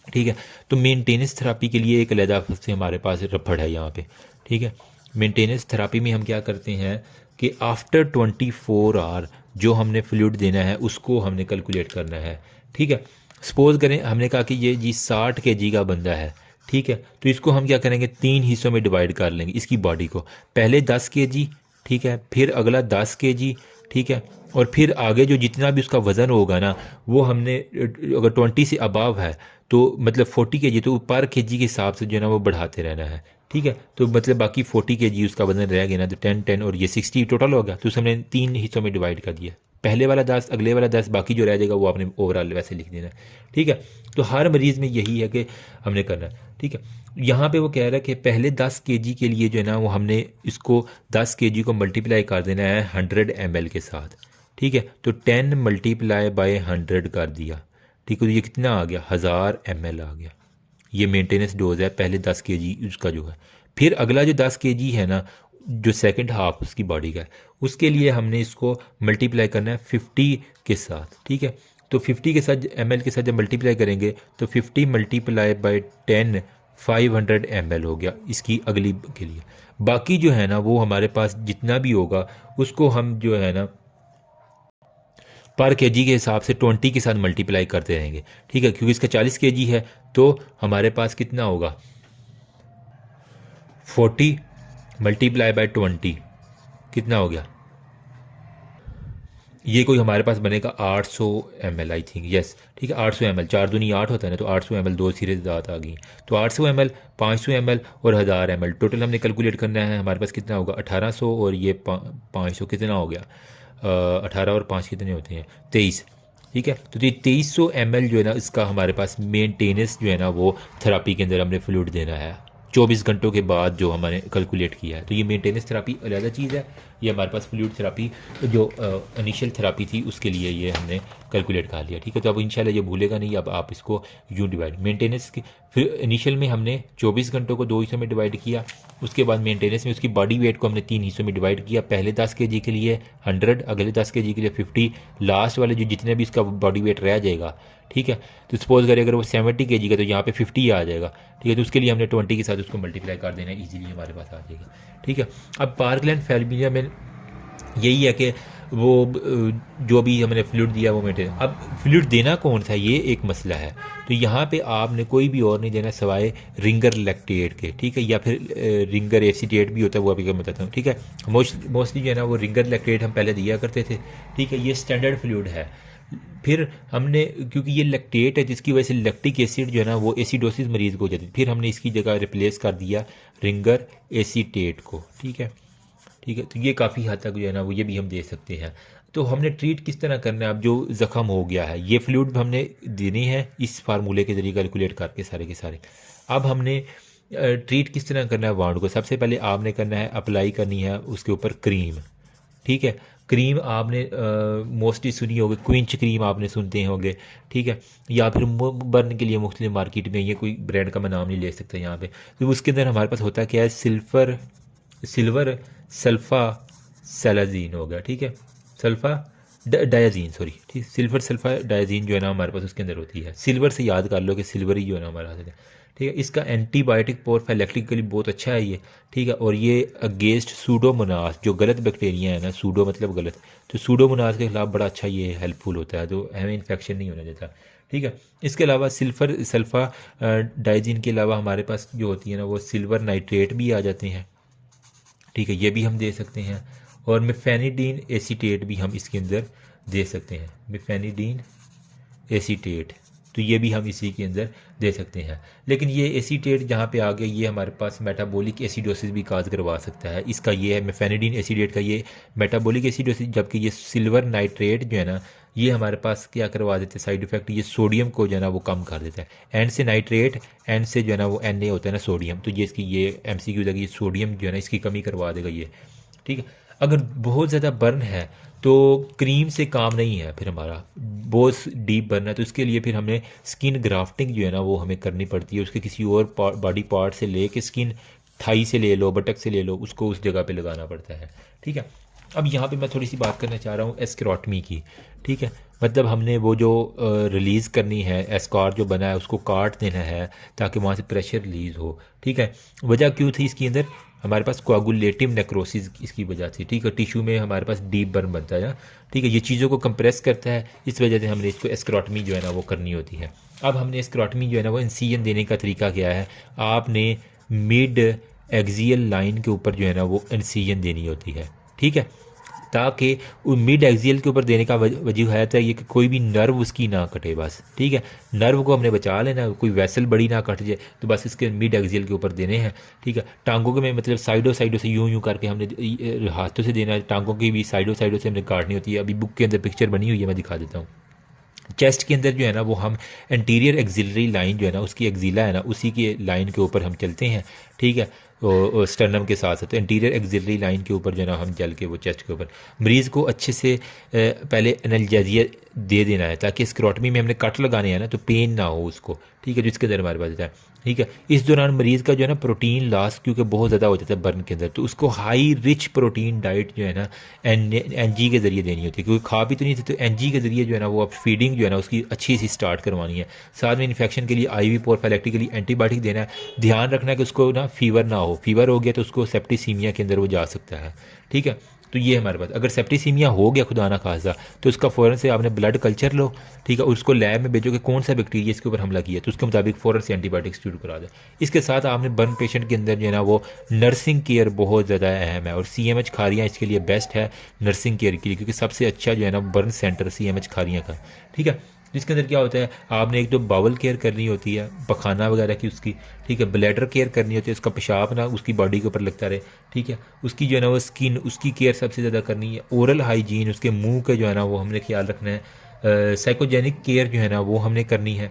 ठीक है। तो मेंटेनेंस थेरापी के लिए एक अलहदा से हमारे पास रफड़ है यहाँ पे, ठीक है। मेंटेनेंस थेरापी में हम क्या करते हैं कि आफ्टर 24 आवर जो हमने फ्लूइड देना है उसको हमने कैलकुलेट करना है, ठीक है। सपोज करें हमने कहा कि ये जी 60 kg का बंदा है, ठीक है, तो इसको हम क्या करेंगे, 3 हिस्सों में डिवाइड कर लेंगे इसकी बॉडी को। पहले 10 kg, ठीक है, फिर अगला 10 kg, ठीक है, और फिर आगे जो जितना भी उसका वज़न होगा ना, वो हमने अगर 20 से अबाव है तो मतलब 40 kg, तो पर kg के हिसाब से जो है ना वो बढ़ाते रहना है, ठीक है। तो मतलब बाकी 40 kg उसका वजन रह गया ना, तो 10 10 और ये 60 टोटल हो गया, तो उसे हमने 3 हिस्सों में डिवाइड कर दिया। पहले वाला 10, अगले वाला 10, बाकी जो रह जाएगा वो आपने ओवरऑल वैसे लिख देना है, ठीक है। तो हर मरीज़ में यही है कि हमने करना है, ठीक है। यहाँ पे वो कह रहा है कि पहले 10 kg के लिए जो है ना वो हमने इसको 10 kg को मल्टीप्लाई कर देना है 100 ml के साथ, ठीक है। तो 10 मल्टीप्लाई बाय 100 कर दिया, ठीक है, तो ये कितना आ गया, 1000 ml आ गया। ये मेंटेनेंस डोज है पहले 10 kg उसका जो है। फिर अगला जो 10 kg है ना, जो सेकंड हाफ उसकी बॉडी का है, उसके लिए हमने इसको मल्टीप्लाई करना है 50 के साथ, ठीक है। तो 50 के साथ ml के साथ जब मल्टीप्लाई करेंगे तो 50 मल्टीप्लाई बाय 10 500 ml हो गया इसकी अगली के लिए। बाकी जो है ना वो हमारे पास जितना भी होगा उसको हम जो है ना पर केजी के हिसाब से 20 के साथ मल्टीप्लाई करते रहेंगे, ठीक है, क्योंकि इसका 40 kg है, तो हमारे पास कितना होगा, 40 मल्टीप्लाई बाय 20 कितना हो गया, ये कोई हमारे पास बनेगा 800 ml आई थिंक, यस, ठीक है, 800 ml, 4 दूनी 8 होता है ना, तो 800 ml, दो सिरे ज़्यादा आ गई, तो 800 ml, 500 ml और 1000 ml टोटल हमने कैलकुलेट करना है। हमारे पास कितना होगा, 1800 और ये 500 कितना हो गया, 18 और 5 कितने होते हैं, 23, ठीक है। तो ये 2300 ml जो है ना इसका हमारे पास मेंटेनेंस जो है ना वो थेरापी के अंदर हमने फ्लूइड देना है 24 घंटों के बाद जो हमने कैलकुलेट किया है। तो ये मेंटेनेंस थेरापी अलग चीज़ है, ये हमारे पास फ्लूइड थेरापी जो इनिशियल थेरापी थी उसके लिए ये हमने कैलकुलेट कर लिया, ठीक है। तो अब इंशाल्लाह ये भूलेगा नहीं, अब आप इसको यूँ डिवाइड मेंटेनेंस की, फिर इनिशियल में हमने 24 घंटों को 2 हिस्सों में डिवाइड किया, उसके बाद मेंटेनेंस में उसकी बॉडी वेट को हमने 3 हिस्सों में डिवाइड किया। पहले 10 kg के लिए 100, अगले 10 kg के लिए 50, लास्ट वाले जो जितने भी इसका बॉडी वेट रह जाएगा, ठीक है। तो सपोज करें अगर वो 70 kg का, तो यहाँ पे 50 आ जाएगा, ठीक है। तो उसके लिए हमने 20 के साथ उसको मल्टीप्लाई कर देना है, ईजिली हमारे पास आ जाएगा, ठीक है। अब पार्कलैंड फैल्मिया में यही है कि वो जो भी हमने फ्लूइड दिया वो मेंटेन। अब फ्लूइड देना कौन सा, ये एक मसला है। तो यहाँ पे आपने कोई भी और नहीं देना सवाए रिंगर लैक्टेट के, ठीक है, या फिर रिंगर एसीटेट भी होता है, वो अभी मैं बताता हूँ, ठीक है। मोस्टली जो है ना वो रिंगर लैक्टेट हम पहले दिया करते थे, ठीक है, ये स्टैंडर्ड फ्लूइड है। फिर हमने, क्योंकि ये लैक्टेट है जिसकी वजह से लैक्टिक एसिड जो है ना वो एसिडोसिस मरीज़ को हो जाती है, फिर हमने इसकी जगह रिप्लेस कर दिया रिंगर एसीटेट को, ठीक है, ठीक है। तो ये काफ़ी हद तक जो है ना वो ये भी हम दे सकते हैं। तो हमने ट्रीट किस तरह करना है, अब जो ज़ख़म हो गया है ये फ्लूइड हमने देनी है इस फार्मूले के ज़रिए कैलकुलेट करके सारे के सारे। अब हमने ट्रीट किस तरह करना है वाउंड को, सबसे पहले आपने करना है अप्लाई करनी है उसके ऊपर क्रीम, ठीक है। क्रीम आपने मोस्टली सुनी होगी, क्विंच क्रीम आपने सुनते होंगे, ठीक है, या फिर बर्न के लिए मुख्तलिफ मार्केट में, ये कोई ब्रांड का मैं नाम नहीं ले सकता यहाँ पे। तो उसके अंदर हमारे पास होता क्या है, सिल्वर सल्फा सैलाजीन हो गया, ठीक है, सल्फा डायाजीन, सॉरी, ठीक, सिल्वर सल्फा डायाजीन जो है ना हमारे पास उसके अंदर होती है। सिल्वर से याद कर लो कि सिल्वर ही जो है ना हमारा है, ठीक है। इसका एंटीबायोटिक प्रोफाइलैक्टिकली बहुत अच्छा है ये, ठीक है, और ये अगेंस्ट सूडोमोनास जो गलत बैक्टीरिया है ना, सूडो मतलब गलत, तो सूडोमोनास के खिलाफ बड़ा अच्छा ये हेल्पफुल होता है, तो हमें इन्फेक्शन नहीं होना देता, ठीक है। इसके अलावा सिल्फर सल्फा डाइजीन के अलावा हमारे पास जो होती है ना वो सिल्वर नाइट्रेट भी आ जाते हैं, ठीक है, ये भी हम दे सकते हैं। और मिफेनिडीन एसीटेट भी हम इसके अंदर दे सकते हैं, मिफेनिडीन एसीटेट, तो ये भी हम इसी के अंदर दे सकते हैं। लेकिन ये एसीटेट जहाँ पे आ गया ये हमारे पास मेटाबॉलिक एसिडोसिस भी काज करवा सकता है। इसका ये है मिफेनिडीन एसीटेट का ये मेटाबॉलिक एसिडोसिस, जबकि ये सिल्वर नाइट्रेट जो है ना ये हमारे पास क्या करवा देते हैं साइड इफेक्ट, ये सोडियम को जो है ना वो कम कर देता है। एंड से नाइट्रेट, एंड से जो है ना वो Na होता है ना सोडियम, तो ये इसकी ये MCQ जाएगी, ये सोडियम जो है ना इसकी कमी करवा देगा ये, ठीक है। अगर बहुत ज़्यादा बर्न है तो क्रीम से काम नहीं है, फिर हमारा बहुत डीप बर्न है तो इसके लिए फिर हमें स्किन ग्राफ्टिंग जो है ना वो हमें करनी पड़ती है। उसके किसी और बॉडी पार्ट से ले के, स्किन थाई से ले लो, बटक से ले लो, उसको उस जगह पे लगाना पड़ता है, ठीक है। अब यहाँ पे मैं थोड़ी सी बात करना चाह रहा हूँ एस्क्रोटमी की, ठीक है। मतलब हमने वो जो रिलीज़ करनी है, एस्कार जो बना है उसको काट देना है ताकि वहाँ से प्रेशर रिलीज़ हो, ठीक है। वजह क्यों थी इसके अंदर, हमारे पास कोआगुलेटिव नेक्रोसिस इसकी वजह से, ठीक है। टिश्यू में हमारे पास डीप बर्न बनता है ना, ठीक है। ये चीज़ों को कंप्रेस करता है, इस वजह से हमने इसको एस्क्रोटमी जो है ना वो करनी होती है। अब हमने एस्क्रोटमी जो है ना वो इंसिजन देने का तरीका क्या है, आपने मिड एक्सियल लाइन के ऊपर जो है ना वो इंसिजन देनी होती है, ठीक है। ताकि वो मिड एक्सियल के ऊपर देने का वजह है तो ये कि कोई भी नर्व उसकी ना कटे बस, ठीक है। नर्व को हमने बचा लेना, कोई वैसल बड़ी ना कट जाए, तो बस इसके मिड एक्सियल के ऊपर देने हैं, ठीक है। टांगों के में मतलब साइडों साइडों से यूं यूं करके हमने हाथों से देना है, टांगों की भी साइडों साइडों से हमने काटनी होती है। अभी बुक के अंदर पिक्चर बनी हुई है, मैं दिखा देता हूँ। चेस्ट के अंदर जो है ना वो हम एंटीरियर एक्सिलरी लाइन जो है ना उसकी एक्सिला है ना उसी की लाइन के ऊपर हम चलते हैं, ठीक है। स्टर्नम के साथ तो एंटीरियर एक्सिलरी लाइन के ऊपर जो है ना हम चल के वो चेस्ट के ऊपर मरीज़ को अच्छे से पहले एनाल्जेसिया दे देना है ताकि स्क्रोटमी में हमने कट लगाने हैं ना तो पेन ना हो उसको, ठीक है, जिसके अंदर हमारे पास होता है, ठीक है। इस दौरान मरीज़ का जो है ना प्रोटीन लॉस क्योंकि बहुत ज़्यादा हो जाता है बर्न के अंदर, तो उसको हाई रिच प्रोटीन डाइट जो है ना NG के ज़रिए देनी होती है, क्योंकि खा भी तो नहीं थी, तो NG के ज़रिए जो है ना वो अब फीडिंग जो है ना उसकी अच्छी सी स्टार्ट करवानी है। साथ में इन्फेक्शन के लिए IV प्रोफाइलैक्टिकली एंटीबायोटिक देना है। ध्यान रखना है कि उसको ना फीवर ना हो, फीवर हो गया तो उसको सेप्टिसीमिया के अंदर वो जा सकता है, ठीक है। तो ये हमारे पास अगर सेप्टिसीमिया हो गया खुदा ना खासा तो उसका फ़ौरन से आपने ब्लड कल्चर लो, ठीक है, और उसको लैब में भेजो कि कौन सा बैक्टीरिया इसके ऊपर हमला किया, तो उसके मुताबिक फ़ौरन से एंटीबायोटिक्स शुरू करा दे। इसके साथ आपने बर्न पेशेंट के अंदर जो है ना वो नर्सिंग केयर बहुत ज़्यादा अहम है, और CMH खारियाँ इसके लिए बेस्ट है नर्सिंग केयर के लिए, क्योंकि सबसे अच्छा जो है ना बर्न सेंटर CMH खारियाँ का, ठीक है। जिसके अंदर क्या होता है, आपने एक तो बावल केयर करनी होती है, पखाना वगैरह की उसकी, ठीक है। ब्लैडर केयर करनी होती है, उसका पेशाब ना उसकी बॉडी के ऊपर लगता रहे, ठीक है। उसकी जो है ना वो स्किन, उसकी केयर सबसे ज़्यादा करनी है। ओरल हाइजीन, उसके मुंह का जो है ना वो हमने ख्याल रखना है। साइकोजेनिक केयर जो है ना वो हमने करनी है,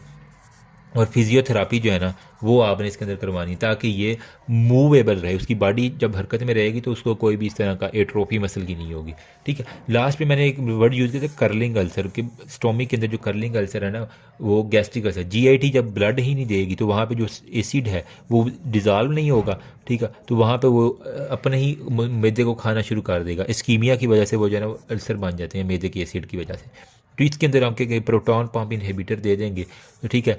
और फिजियोथेरापी जो है ना वो आपने इसके अंदर करवानी ताकि ये मूवेबल रहे, उसकी बॉडी जब हरकत में रहेगी तो उसको कोई भी इस तरह का एट्रोफी मसल की नहीं होगी, ठीक है। लास्ट में मैंने एक वर्ड यूज़ किया था कर्लिंग अल्सर, कि स्टोमिक के अंदर जो कर्लिंग अल्सर है ना वो गैस्ट्रिक अल्सर, GIT जब ब्लड ही नहीं देगी तो वहाँ पे जो एसिड है वो डिज़ाल्व नहीं होगा, ठीक है, तो वहाँ पे वो अपने ही मैदे को खाना शुरू कर देगा। इस्कीमिया की वजह से वो जो है ना अल्सर बन जाते हैं मैदे के एसिड की वजह से। तो इसके अंदर हम क्या प्रोटॉन पंप इनहिबिटर दे देंगे, तो ठीक है,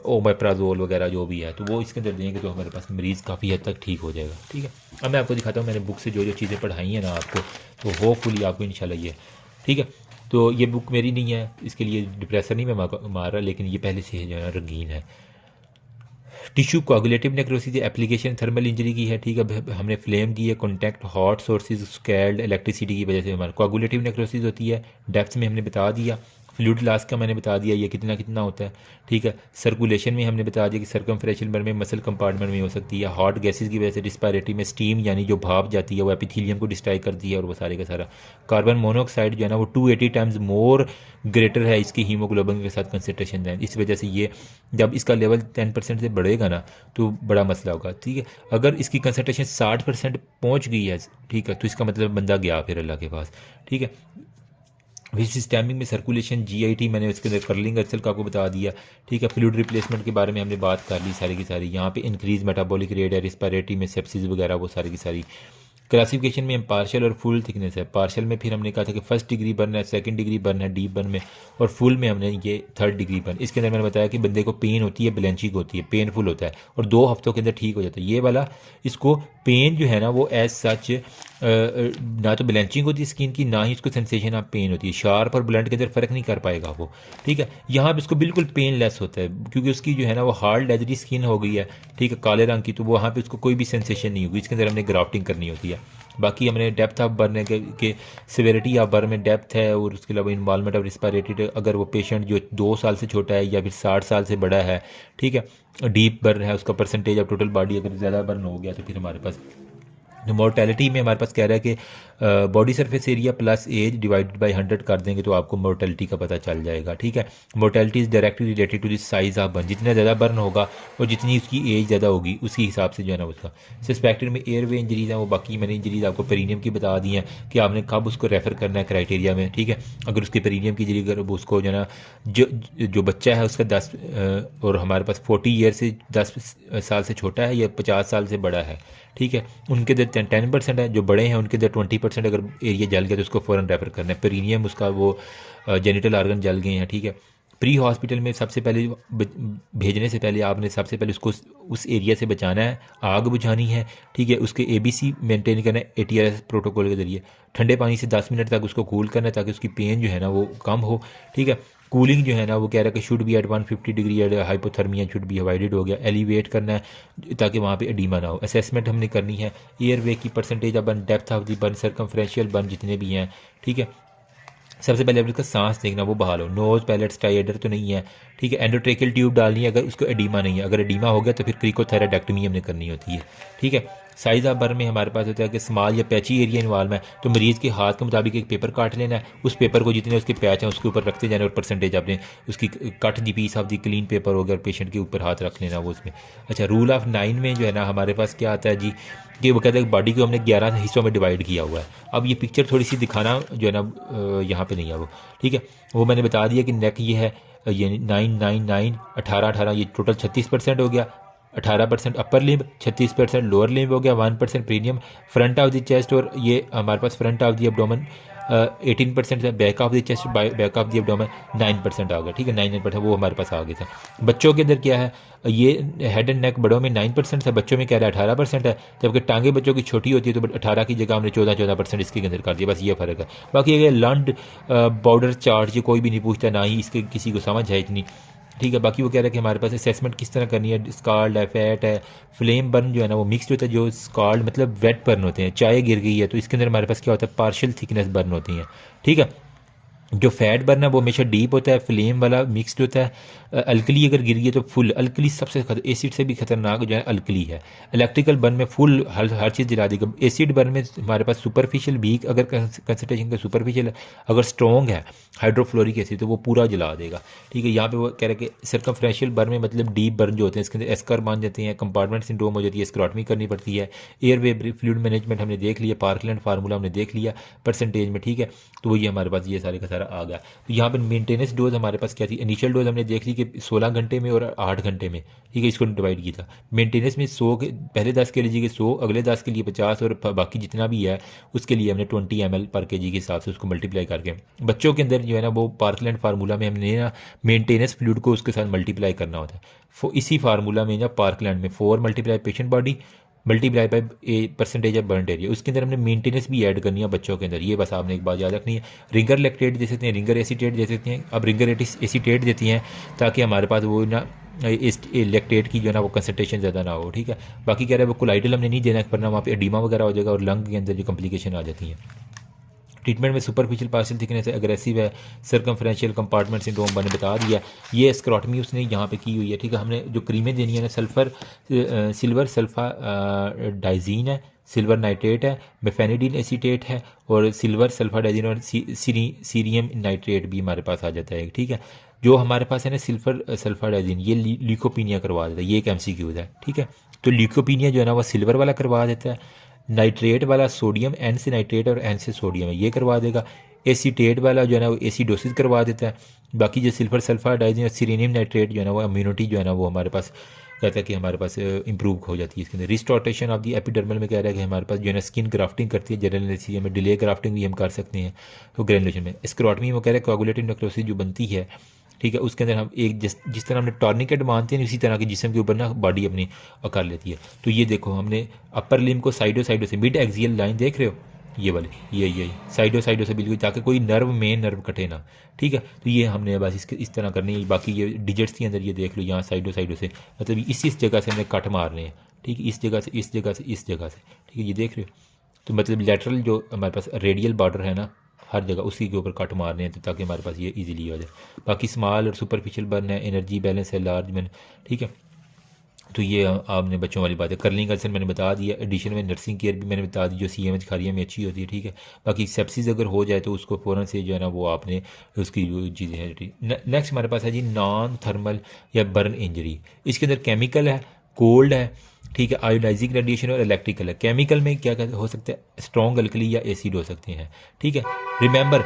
ओमेप्राजोल वगैरह जो भी है तो वो इसके अंदर देंगे तो हमारे पास मरीज़ काफ़ी हद तक ठीक हो जाएगा, ठीक है। अब मैं आपको दिखाता हूँ मैंने बुक से जो जो चीज़ें पढ़ाई हैं ना आपको, तो होपफुली आपको इंशाल्लाह ये, ठीक है। तो ये बुक मेरी नहीं है, इसके लिए डिप्रेसर नहीं मैं मार रहा, लेकिन ये पहले से जो है रंगीन है। Tissue coagulative necrosis application thermal injury की है, ठीक है। हमने फ्लेम दी है, contact hot sources scaled electricity की वजह से हमारा कोगुलेटिव नेक्रोसिस होती है। डेप्थ में हमने बता दिया, फ्लूइड लॉस का मैंने बता दिया ये कितना कितना होता है, ठीक है। सर्कुलेशन में हमने बता दिया कि सर्कमफ्रेंशियल बर्न में मसल कंपार्टमेंट में हो सकती है। हॉट गैसेस की वजह से रिस्पायरेटरी में स्टीम यानी जो भाप जाती है वो एपिथेलियम को डिस्ट्रॉय करती है, और वो सारे का सारा कार्बन मोनोऑक्साइड जो है ना वो 280 टाइम्स मोर ग्रेटर है इसकी हीमोग्लोबिन के साथ कंसनट्रेशन है। इस वजह से ये जब इसका लेवल 10% से बढ़ेगा ना तो बड़ा मसला होगा, ठीक है। अगर इसकी कंसनट्रेशन 60% पहुंच गई है, ठीक है, तो इसका मतलब बंदा गया फिर अल्लाह के पास, ठीक है। फिर सिस्टमिक में सर्कुलेशन GIT मैंने उसके अंदर कर्लिंग अल्सर का आपको बता दिया, ठीक है। फ्लूइड रिप्लेसमेंट के बारे में हमने बात कर ली सारी की सारी। यहाँ पे इंक्रीज मेटाबॉलिक रेट है, रिस्पायरेटरी में सेप्सिस वगैरह वो सारी की सारी। क्लासिफिकेशन में हम पार्शियल और फुल थिकनेस है। पार्शियल में फिर हमने कहा था कि फर्स्ट डिग्री बर्न है, सेकंड डिग्री बर्न है डीप बर्न में, और फुल में हमने ये थर्ड डिग्री बर्न। इसके अंदर मैंने बताया कि बंदे को पेन होती है, ब्लेंचिंग होती है, पेनफुल होता है, और 2 हफ्तों के अंदर ठीक हो जाता है ये वाला। इसको पेन जो है ना वो एज सच ना तो ब्लेंचिंग होती है स्किन की, ना ही उसको सेंसेशन ऑफ पेन होती है। शार्प और ब्लंट के अंदर फ़र्क नहीं कर पाएगा वो, ठीक है। यहाँ पे इसको बिल्कुल पेन लेस होता है क्योंकि उसकी जो है ना वो हार्ड लेदरी स्किन हो गई है, ठीक है, काले रंग की, तो वहाँ पे उसको कोई भी सेंसेशन नहीं होगी। इसके अंदर हमने ग्राफ्टिंग करनी होती है। बाकी हमने डेप्थ ऑफ बर्न के सिवेरिटी ऑफ बर्न में डेप्थ है, और उसके अलावा इन्वॉल्वमेंट ऑफ रिस्पायरेटरी, अगर वो पेशेंट जो 2 साल से छोटा है या फिर 60 साल से बड़ा है, ठीक है, डीप बर्न है, उसका परसेंटेज ऑफ टोटल बॉडी अगर ज़्यादा बर्न हो गया तो फिर हमारे पास मोर्टेलिटी में हमारे पास कह रहा है कि body surface area plus age divided by 100 कर देंगे तो आपको मोर्टेलिटी का पता चल जाएगा। ठीक है, mortality is directly related to the size of burn. जितना ज़्यादा बर्न होगा और जितनी उसकी एज ज़्यादा होगी उसी हिसाब से जो है ना उसका। सस्पेक्टेड में एयरवे इंजरीज हैं, वो बाकी मैंने इंजरीज आपको पेरिनियम की बता दी हैं कि आपने कब उसको रेफ़र करना है क्राइटेरिया में। ठीक है, अगर उसके पेरिनियम की इंजरी अगर उसको जो है ना जो बच्चा है उसका 10 और हमारे पास 40 ईयर से 10 साल से छोटा है या 50 साल से बड़ा है, ठीक है, उनके अंदर 10% है। जो बड़े हैं उनके अंदर 20%। अगर एरिया जल गया तो उसको फ़ौरन रेफ़र करना है। पेरिनियम उसका वो जेनिटल आर्गन जल गए हैं। ठीक है, प्री हॉस्पिटल में सबसे पहले भेजने से पहले आपने सबसे पहले उसको उस एरिया से बचाना है, आग बुझानी है। ठीक है, उसके ABC मेंटेन करना है ATRS प्रोटोकॉल के ज़रिए। ठंडे पानी से 10 मिनट तक उसको कूल करना है ताकि उसकी पेन जो है ना वो कम हो। ठीक है, कूलिंग जो है ना वो कह रहा है कि should be at 150 degree at hypothermia should be avoided हो गया। एलिवेट करना है ताकि वहाँ पे एडीमा ना हो। असेसमेंट हमने करनी है एयरवे की, percentage of burn, depth of the burn, circumferential burn जितने भी हैं। ठीक है, सबसे पहले अपने उसका सांस देखना वो बहाल हो, नोज पैलेट टाइडर तो नहीं है। ठीक है, एंडोट्रेकियल ट्यूब डालनी है अगर उसको एडीमा नहीं है। अगर एडीमा हो गया तो फिर क्रिकोथेराडेक्टमी हमने करनी होती है। ठीक है, साइज़ ऑफ बर्न में हमारे पास होता है कि स्मॉल या पैची एरिया इन्वॉल्व है तो मरीज़ के हाथ के मुताबिक एक पेपर काट लेना है। उस पेपर को जितने उसके पैच हैं उसके ऊपर रखते जाना और परसेंटेज आपने उसकी कट दी piece of the clean paper हो गया पेशेंट के ऊपर हाथ रख लेना वो उसमें। अच्छा, रूल ऑफ 9 में जो है ना हमारे पास क्या आता है जी कि वो कहता है बॉडी को हमने 11 हिस्सों में डिवाइड किया हुआ है। अब ये पिक्चर थोड़ी सी दिखाना जो है ना यहाँ पे नहीं है वो। ठीक है, वो मैंने बता दिया कि नेक ये है, ये 9 9 9 18 ये टोटल 36% हो गया। 18% अपर लिम्ब, 36% लोअर लिम्ब हो गया, 1% प्रीनियम, फ्रंट ऑफ द चेस्ट और ये हमारे पास फ्रंट ऑफ द एब्डोमेन 18% है, back of the chest back of the abdomen 9% आ गया। ठीक है, 9% वो हमारे पास आ गया था। बच्चों के अंदर क्या है, ये हेड एंड नेक बड़ों में 9% था, बच्चों में कह रहा है 18% है। जबकि टांगे बच्चों की छोटी होती है तो 18 की जगह हमने 14% इसके अंदर कर दिया। बस ये फ़र्क है। बाकी ये लंड बॉर्डर चार्ट ये कोई भी नहीं पूछता, ना ही इसके किसी को समझ है इतनी। ठीक है, बाकी वो कह रहा है कि हमारे पास असेसमेंट किस तरह करनी है। स्काल्ड है, फैट है, फ्लेम बर्न जो है ना वो मिक्सड होता है। जो स्काल्ड मतलब वेट बर्न होते हैं, चाय गिर गई है तो इसके अंदर हमारे पास क्या होता है, पार्शियल थिकनेस बर्न होती है। ठीक है, जो फैट बर्न है वो हमेशा डीप होता है, फ्लेम वाला मिक्सड होता है। अल्कली अगर गिर गई तो फुल अल्कली सबसे एसिड से भी खतरनाक जो है अल्कली है। इलेक्ट्रिकल बर्न में फुल हर चीज़ जला देगा। एसिड बर्न में हमारे पास सुपरफिशियल वीक अगर कंसनट्रेशन का सुपरफिशियल है, अगर स्ट्रॉन्ग है हाइड्रोफ्लोरिक एसिड तो वो पूरा जला देगा। ठीक है, यहाँ पे वो कह रहे हैं कि सर्कमफ्रेंशियल बर्न में मतलब डीप बर्न जो होते हैं इसके अंदर एस्कर मान जाते हैं, कंपार्टमेंट सिंड्रोम हो जाती है, स्क्रोटमी करनी पड़ती है। एयरवे फ्लूइड मैनेजमेंट हमने देख लिया, पार्कलैंड फार्मूला हमने देख लिया परसेंटेज में। ठीक है, तो वो ये हमारे पास ये सारे का सारा आ गया। तो यहाँ पर मेंटेनेंस डोज हमारे पास क्या थी, इनिशियल डोज हमने देख ली कि 16 घंटे में और 8 घंटे में। ठीक है, इसको डिवाइड किया था। मेंटेनेंस में 100 के पहले 10 के लिए 100, अगले 10 के लिए 50 और बाकी जितना भी है उसके लिए हमने 20 ml पर के जी के हिसाब से उसको मल्टीप्लाई करके बच्चों के अंदर जो है ना वो पार्कलैंड फार्मूला में हमने ना मेंटेनेंस फ्लूइड को उसके साथ मल्टीप्लाई करना होता है। इसी फार्मूला में ना पार्कलैंड में 4 multiply patient body multiply by a percentage of burn area, उसके अंदर हमने मेंटेनेंस भी ऐड करनी है बच्चों के अंदर। ये बस आपने एक बात याद रखनी है। रिंगर लैक्टेट दे सकते हैं, रिंगर एसीटेट दे सकते हैं। अब रिंगर एसीटेट देती हैं ताकि हमारे पास वो ना इस लैक्टेट की जो है ना वो कंसनट्रेशन ज़्यादा ना हो। ठीक है, बाकी कह रहे हैं वो कोलाइडल हमने नहीं देना, वरना वहाँ पे एडीमा वगैरह हो जाएगा और लंग के अंदर जो कॉम्प्लिकेशन आ जाती हैं। ट्रीटमेंट में सुपरफिशियल पार्शियल थिकनेस है, अग्रेसिव है, सर्कमफ्रेंशियल कंपार्टमेंट सिंड्रोम मैंने बता दिया। ये स्क्रोटमी उसने यहाँ पे की हुई है। ठीक है, हमने जो क्रीमें देनी है ना सिल्वर सल्फा डाइजीन है, सिल्वर नाइट्रेट है, मेफेनिडीन एसीटेट है और सिल्वर सल्फा डाइजीन और सीरियम नाइट्रेट भी हमारे पास आ जाता है। ठीक है, जो हमारे पास है ना सिल्फर सल्फा डाइजीन ये ल्यूकोपीनिया करवा देता है, ये एक MCQ है। ठीक है, तो ल्यूकोपीनिया जो है ना वो सिल्वर वाला करवा देता है। नाइट्रेट वाला सोडियम, N से नाइट्रेट और N से सोडियम है, ये करवा देगा। एसीटेट वाला जो है ना वो एसिडोसिस करवा देता है। बाकी जो सिल्फर सल्फर डाइजीन और सीरेनियम नाइट्रेट जो है ना वो इम्यूनिटी जो है ना वो हमारे पास कहता है कि हमारे पास इंप्रूव हो जाती है। इसके अंदर रिस्टोरेशन ऑफ दी एपिडर्मल में कह रहा है कि हमारे पास जो है ना स्किन ग्राफ्टिंग करती है, जनरल एनेस्थीसिया में डिले ग्राफ्टिंग भी हम कर सकते हैं। तो ग्रेनुलेशन में स्क्रोटमी में कह रहा है कोआगुलेटिव नेक्रोसिस जो बनती है। ठीक है, उसके अंदर हम एक जिस तरह हमने टॉर्निकेट मानते हैं उसी तरह के जिस्म के ऊपर ना बॉडी अपनी कर लेती है। तो ये देखो हमने अपर लिम्ब को साइडो से मिड एक्सियल लाइन देख रहे हो, ये वाले ये साइडो से बिल्कुल ताकि कोई नर्व मेन नर्व कटे ना। ठीक है, तो ये हमने बस इस तरह करनी है। बाकी ये डिजिट्स के अंदर ये देख लो यहाँ साइडो से मतलब इस जगह से हमने कट मारने हैं। ठीक है, इस जगह से इस जगह से इस जगह से। ठीक है, ये देख रहे हो, तो मतलब लेटरल जो हमारे पास रेडियल बॉर्डर है ना हर जगह उसी के ऊपर कट मारने हैं तो ताकि हमारे पास ये इजीली हो जाए। बाकी स्मॉल और सुपरफिशियल बर्न है, एनर्जी बैलेंस है, लार्ज बर्न। ठीक है, तो ये आपने बच्चों वाली बात है। कर्लिंग अल्सर मैंने बता दिया, एडिशन में नर्सिंग केयर भी मैंने बता दी जो CMH खारिया में अच्छी होती है, ठीक है। बाकी सेप्सिस अगर हो जाए तो उसको फ़ौरन से जो है ना वो आपने उसकी जो चीज़ें हैं। नेक्स्ट हमारे पास है जी नॉन थर्मल या बर्न इंजरी। इसके अंदर केमिकल है, कोल्ड है, ठीक है, आयोडाइजिंग रेडिएशन और इलेक्ट्रिकल है। केमिकल में क्या क्या हो सकता है, स्ट्रॉन्ग अल्कली या एसिड हो सकते हैं, ठीक है। रिमेंबर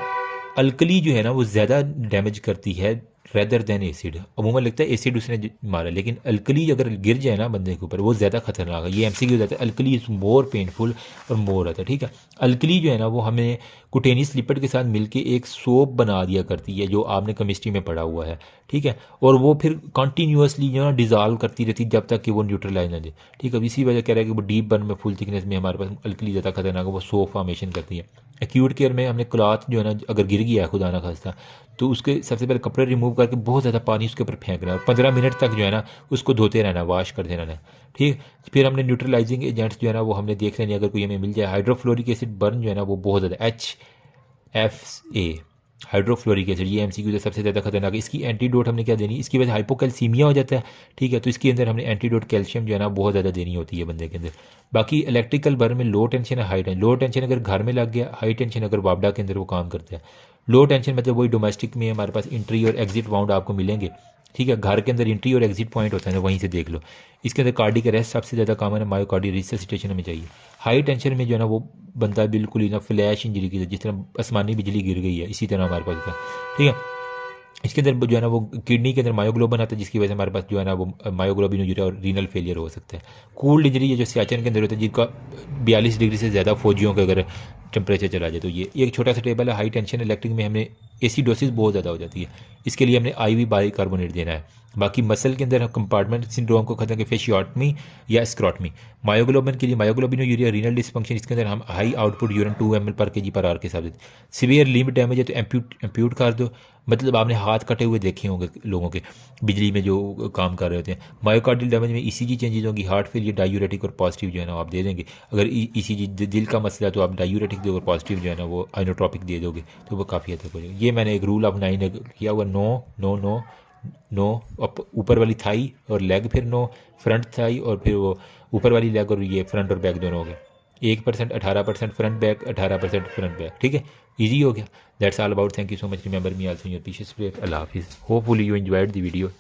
अल्कली जो है ना वो ज़्यादा डैमेज करती है रेदर देन एसिड। अमूमन लगता है एसिड उसने मारा, लेकिन अल्कली अगर गिर जाए ना बंदे के ऊपर वो ज़्यादा खतरनाक है। ये MCQ हो जाता है, अल्कली इज़ मोर पेनफुल और मोर आता है, ठीक है। अल्कली जो है ना वो हमें कुटेनियस लिपिड के साथ मिलके एक सोप बना दिया करती है, जो आपने केमिस्ट्री में पढ़ा हुआ है, ठीक है। और वो फिर कंटिन्यूसली जो है ना डिजॉल्व करती रहती है जब तक कि वो न्यूट्रलाइज ना दे, ठीक है। इसी वजह कह रहा है कि वो डीप बर्न में फुल थिकनेस में हमारे पास अल्कली ज़्यादा खतरनाक है, वो सोप फॉर्मेशन करती है। एक्यूट केयर में हमने क्लॉथ जो है ना अगर गिर गया है खुदा ना खास्ता, तो उसके सबसे पहले कपड़े रिमूव करके बहुत ज़्यादा पानी उसके ऊपर फेंकना है और 15 मिनट तक जो है ना उसको धोते रहना, वॉश करते रहना, ठीक। फिर हमने न्यूट्रलाइजिंग एजेंट्स जो है ना वो हमने देख लेनी, अगर कोई हमें मिल जाए। हाइड्रोफ्लोरिक एसिड बर्न जो है ना वो बहुत ज़्यादा HFA हाइड्रोफ्लोरिक एसिड, ये MCQ सबसे ज़्यादा खतरनाक है। इसकी एंटीडोट हमने क्या देनी, इसकी वजह से हाइपोकैल्सीमिया हो जाता है, ठीक है। तो इसके अंदर हमने एंटीडोट कैल्शियम जो है ना बहुत ज़्यादा देनी होती है बंदे के अंदर। बाकी इलेक्ट्रिकल बर्न में लो टेंशन है, हाई टेंशन। लो टेंशन अगर घर में लग गया, हाई टेंशन अगर वापडा के अंदर वो काम करता है। लो टेंशन मतलब वही डोमेस्टिक में हमारे पास इंट्री और एग्जिट वाउंड आपको मिलेंगे, ठीक है। घर के अंदर इंट्री और एग्जिट पॉइंट होता है ना, वहीं से देख लो। इसके अंदर कार्डिक अरेस्ट सबसे ज़्यादा कॉमन है, मायोकार्डियल रिससिटेशन हमें चाहिए। हाई टेंशन में जो है ना वो बनता है बिल्कुल ही ना फ्लैश इंजरी की, जिस तरह आसमानी बिजली गिर गई है इसी तरह हमारे पास का, ठीक है। इसके अंदर जो है ना वो किडनी के अंदर मायोग्लोबिन आता है, जिसकी वजह से हमारे पास जो है ना वो मायोग्लोबिन यूरिया और रीनल फेलियर हो सकता है। कूल्ड इंजरी है जो सियाचिन के अंदर होता है, जिनका 42 डिग्री से ज़्यादा फौजियों का अगर टेम्परेचर चला जाए, तो ये एक छोटा सा टेबल है। हाई टेंशन इलेक्ट्रिक में हमें एसिडोसिस बहुत ज़्यादा हो जाती है, इसके लिए हमने IV बाइकार्बोनेट देना है। बाकी मसल के अंदर कंपार्टमेंट सिंड्रोम को खत्म के फेशियोटमी या स्क्रॉटमी। मायोग्लोबिन के लिए मायोग्लोबिन यूरिया रीनल डिसफंक्शन, इसके अंदर हम हाई आउटपुट यूरिन 2 ml/kg/h के साथ। सीवियर लिम्ब डैमेज है तो एम्प्यूट कर दो, मतलब आपने हाथ कटे हुए देखे होंगे लोगों के बिजली में जो काम कर रहे होते हैं। मायोकार्डियल डैमेज में ECG चेंजेस होंगी, हार्ट फेलियर, डायूरेटिक और पॉजिटिव जो है ना आप दे देंगे। अगर ECG दिल का मसला है तो आप डायूरेटिक दो और पॉजिटिव जो है ना वो आइनोट्रॉपिक दे दोगे, तो वो काफ़ी हद तक हो जाएगा। ये मैंने एक रूल ऑफ 9 किया हुआ, नो नो नो नो, ऊपर वाली थाई और लेग, फिर नो फ्रंट थाई और फिर वो ऊपर वाली लेग, और ये फ्रंट और बैक दोनों हो गए। 1% 18% फ्रंट बैक, 18% फ्रंट बैक, ठीक है। ईजी हो गया। That's all about, thank you so much, remember me also in your precious prayer. अल्लाह हाफिज़, hopefully you enjoyed the video.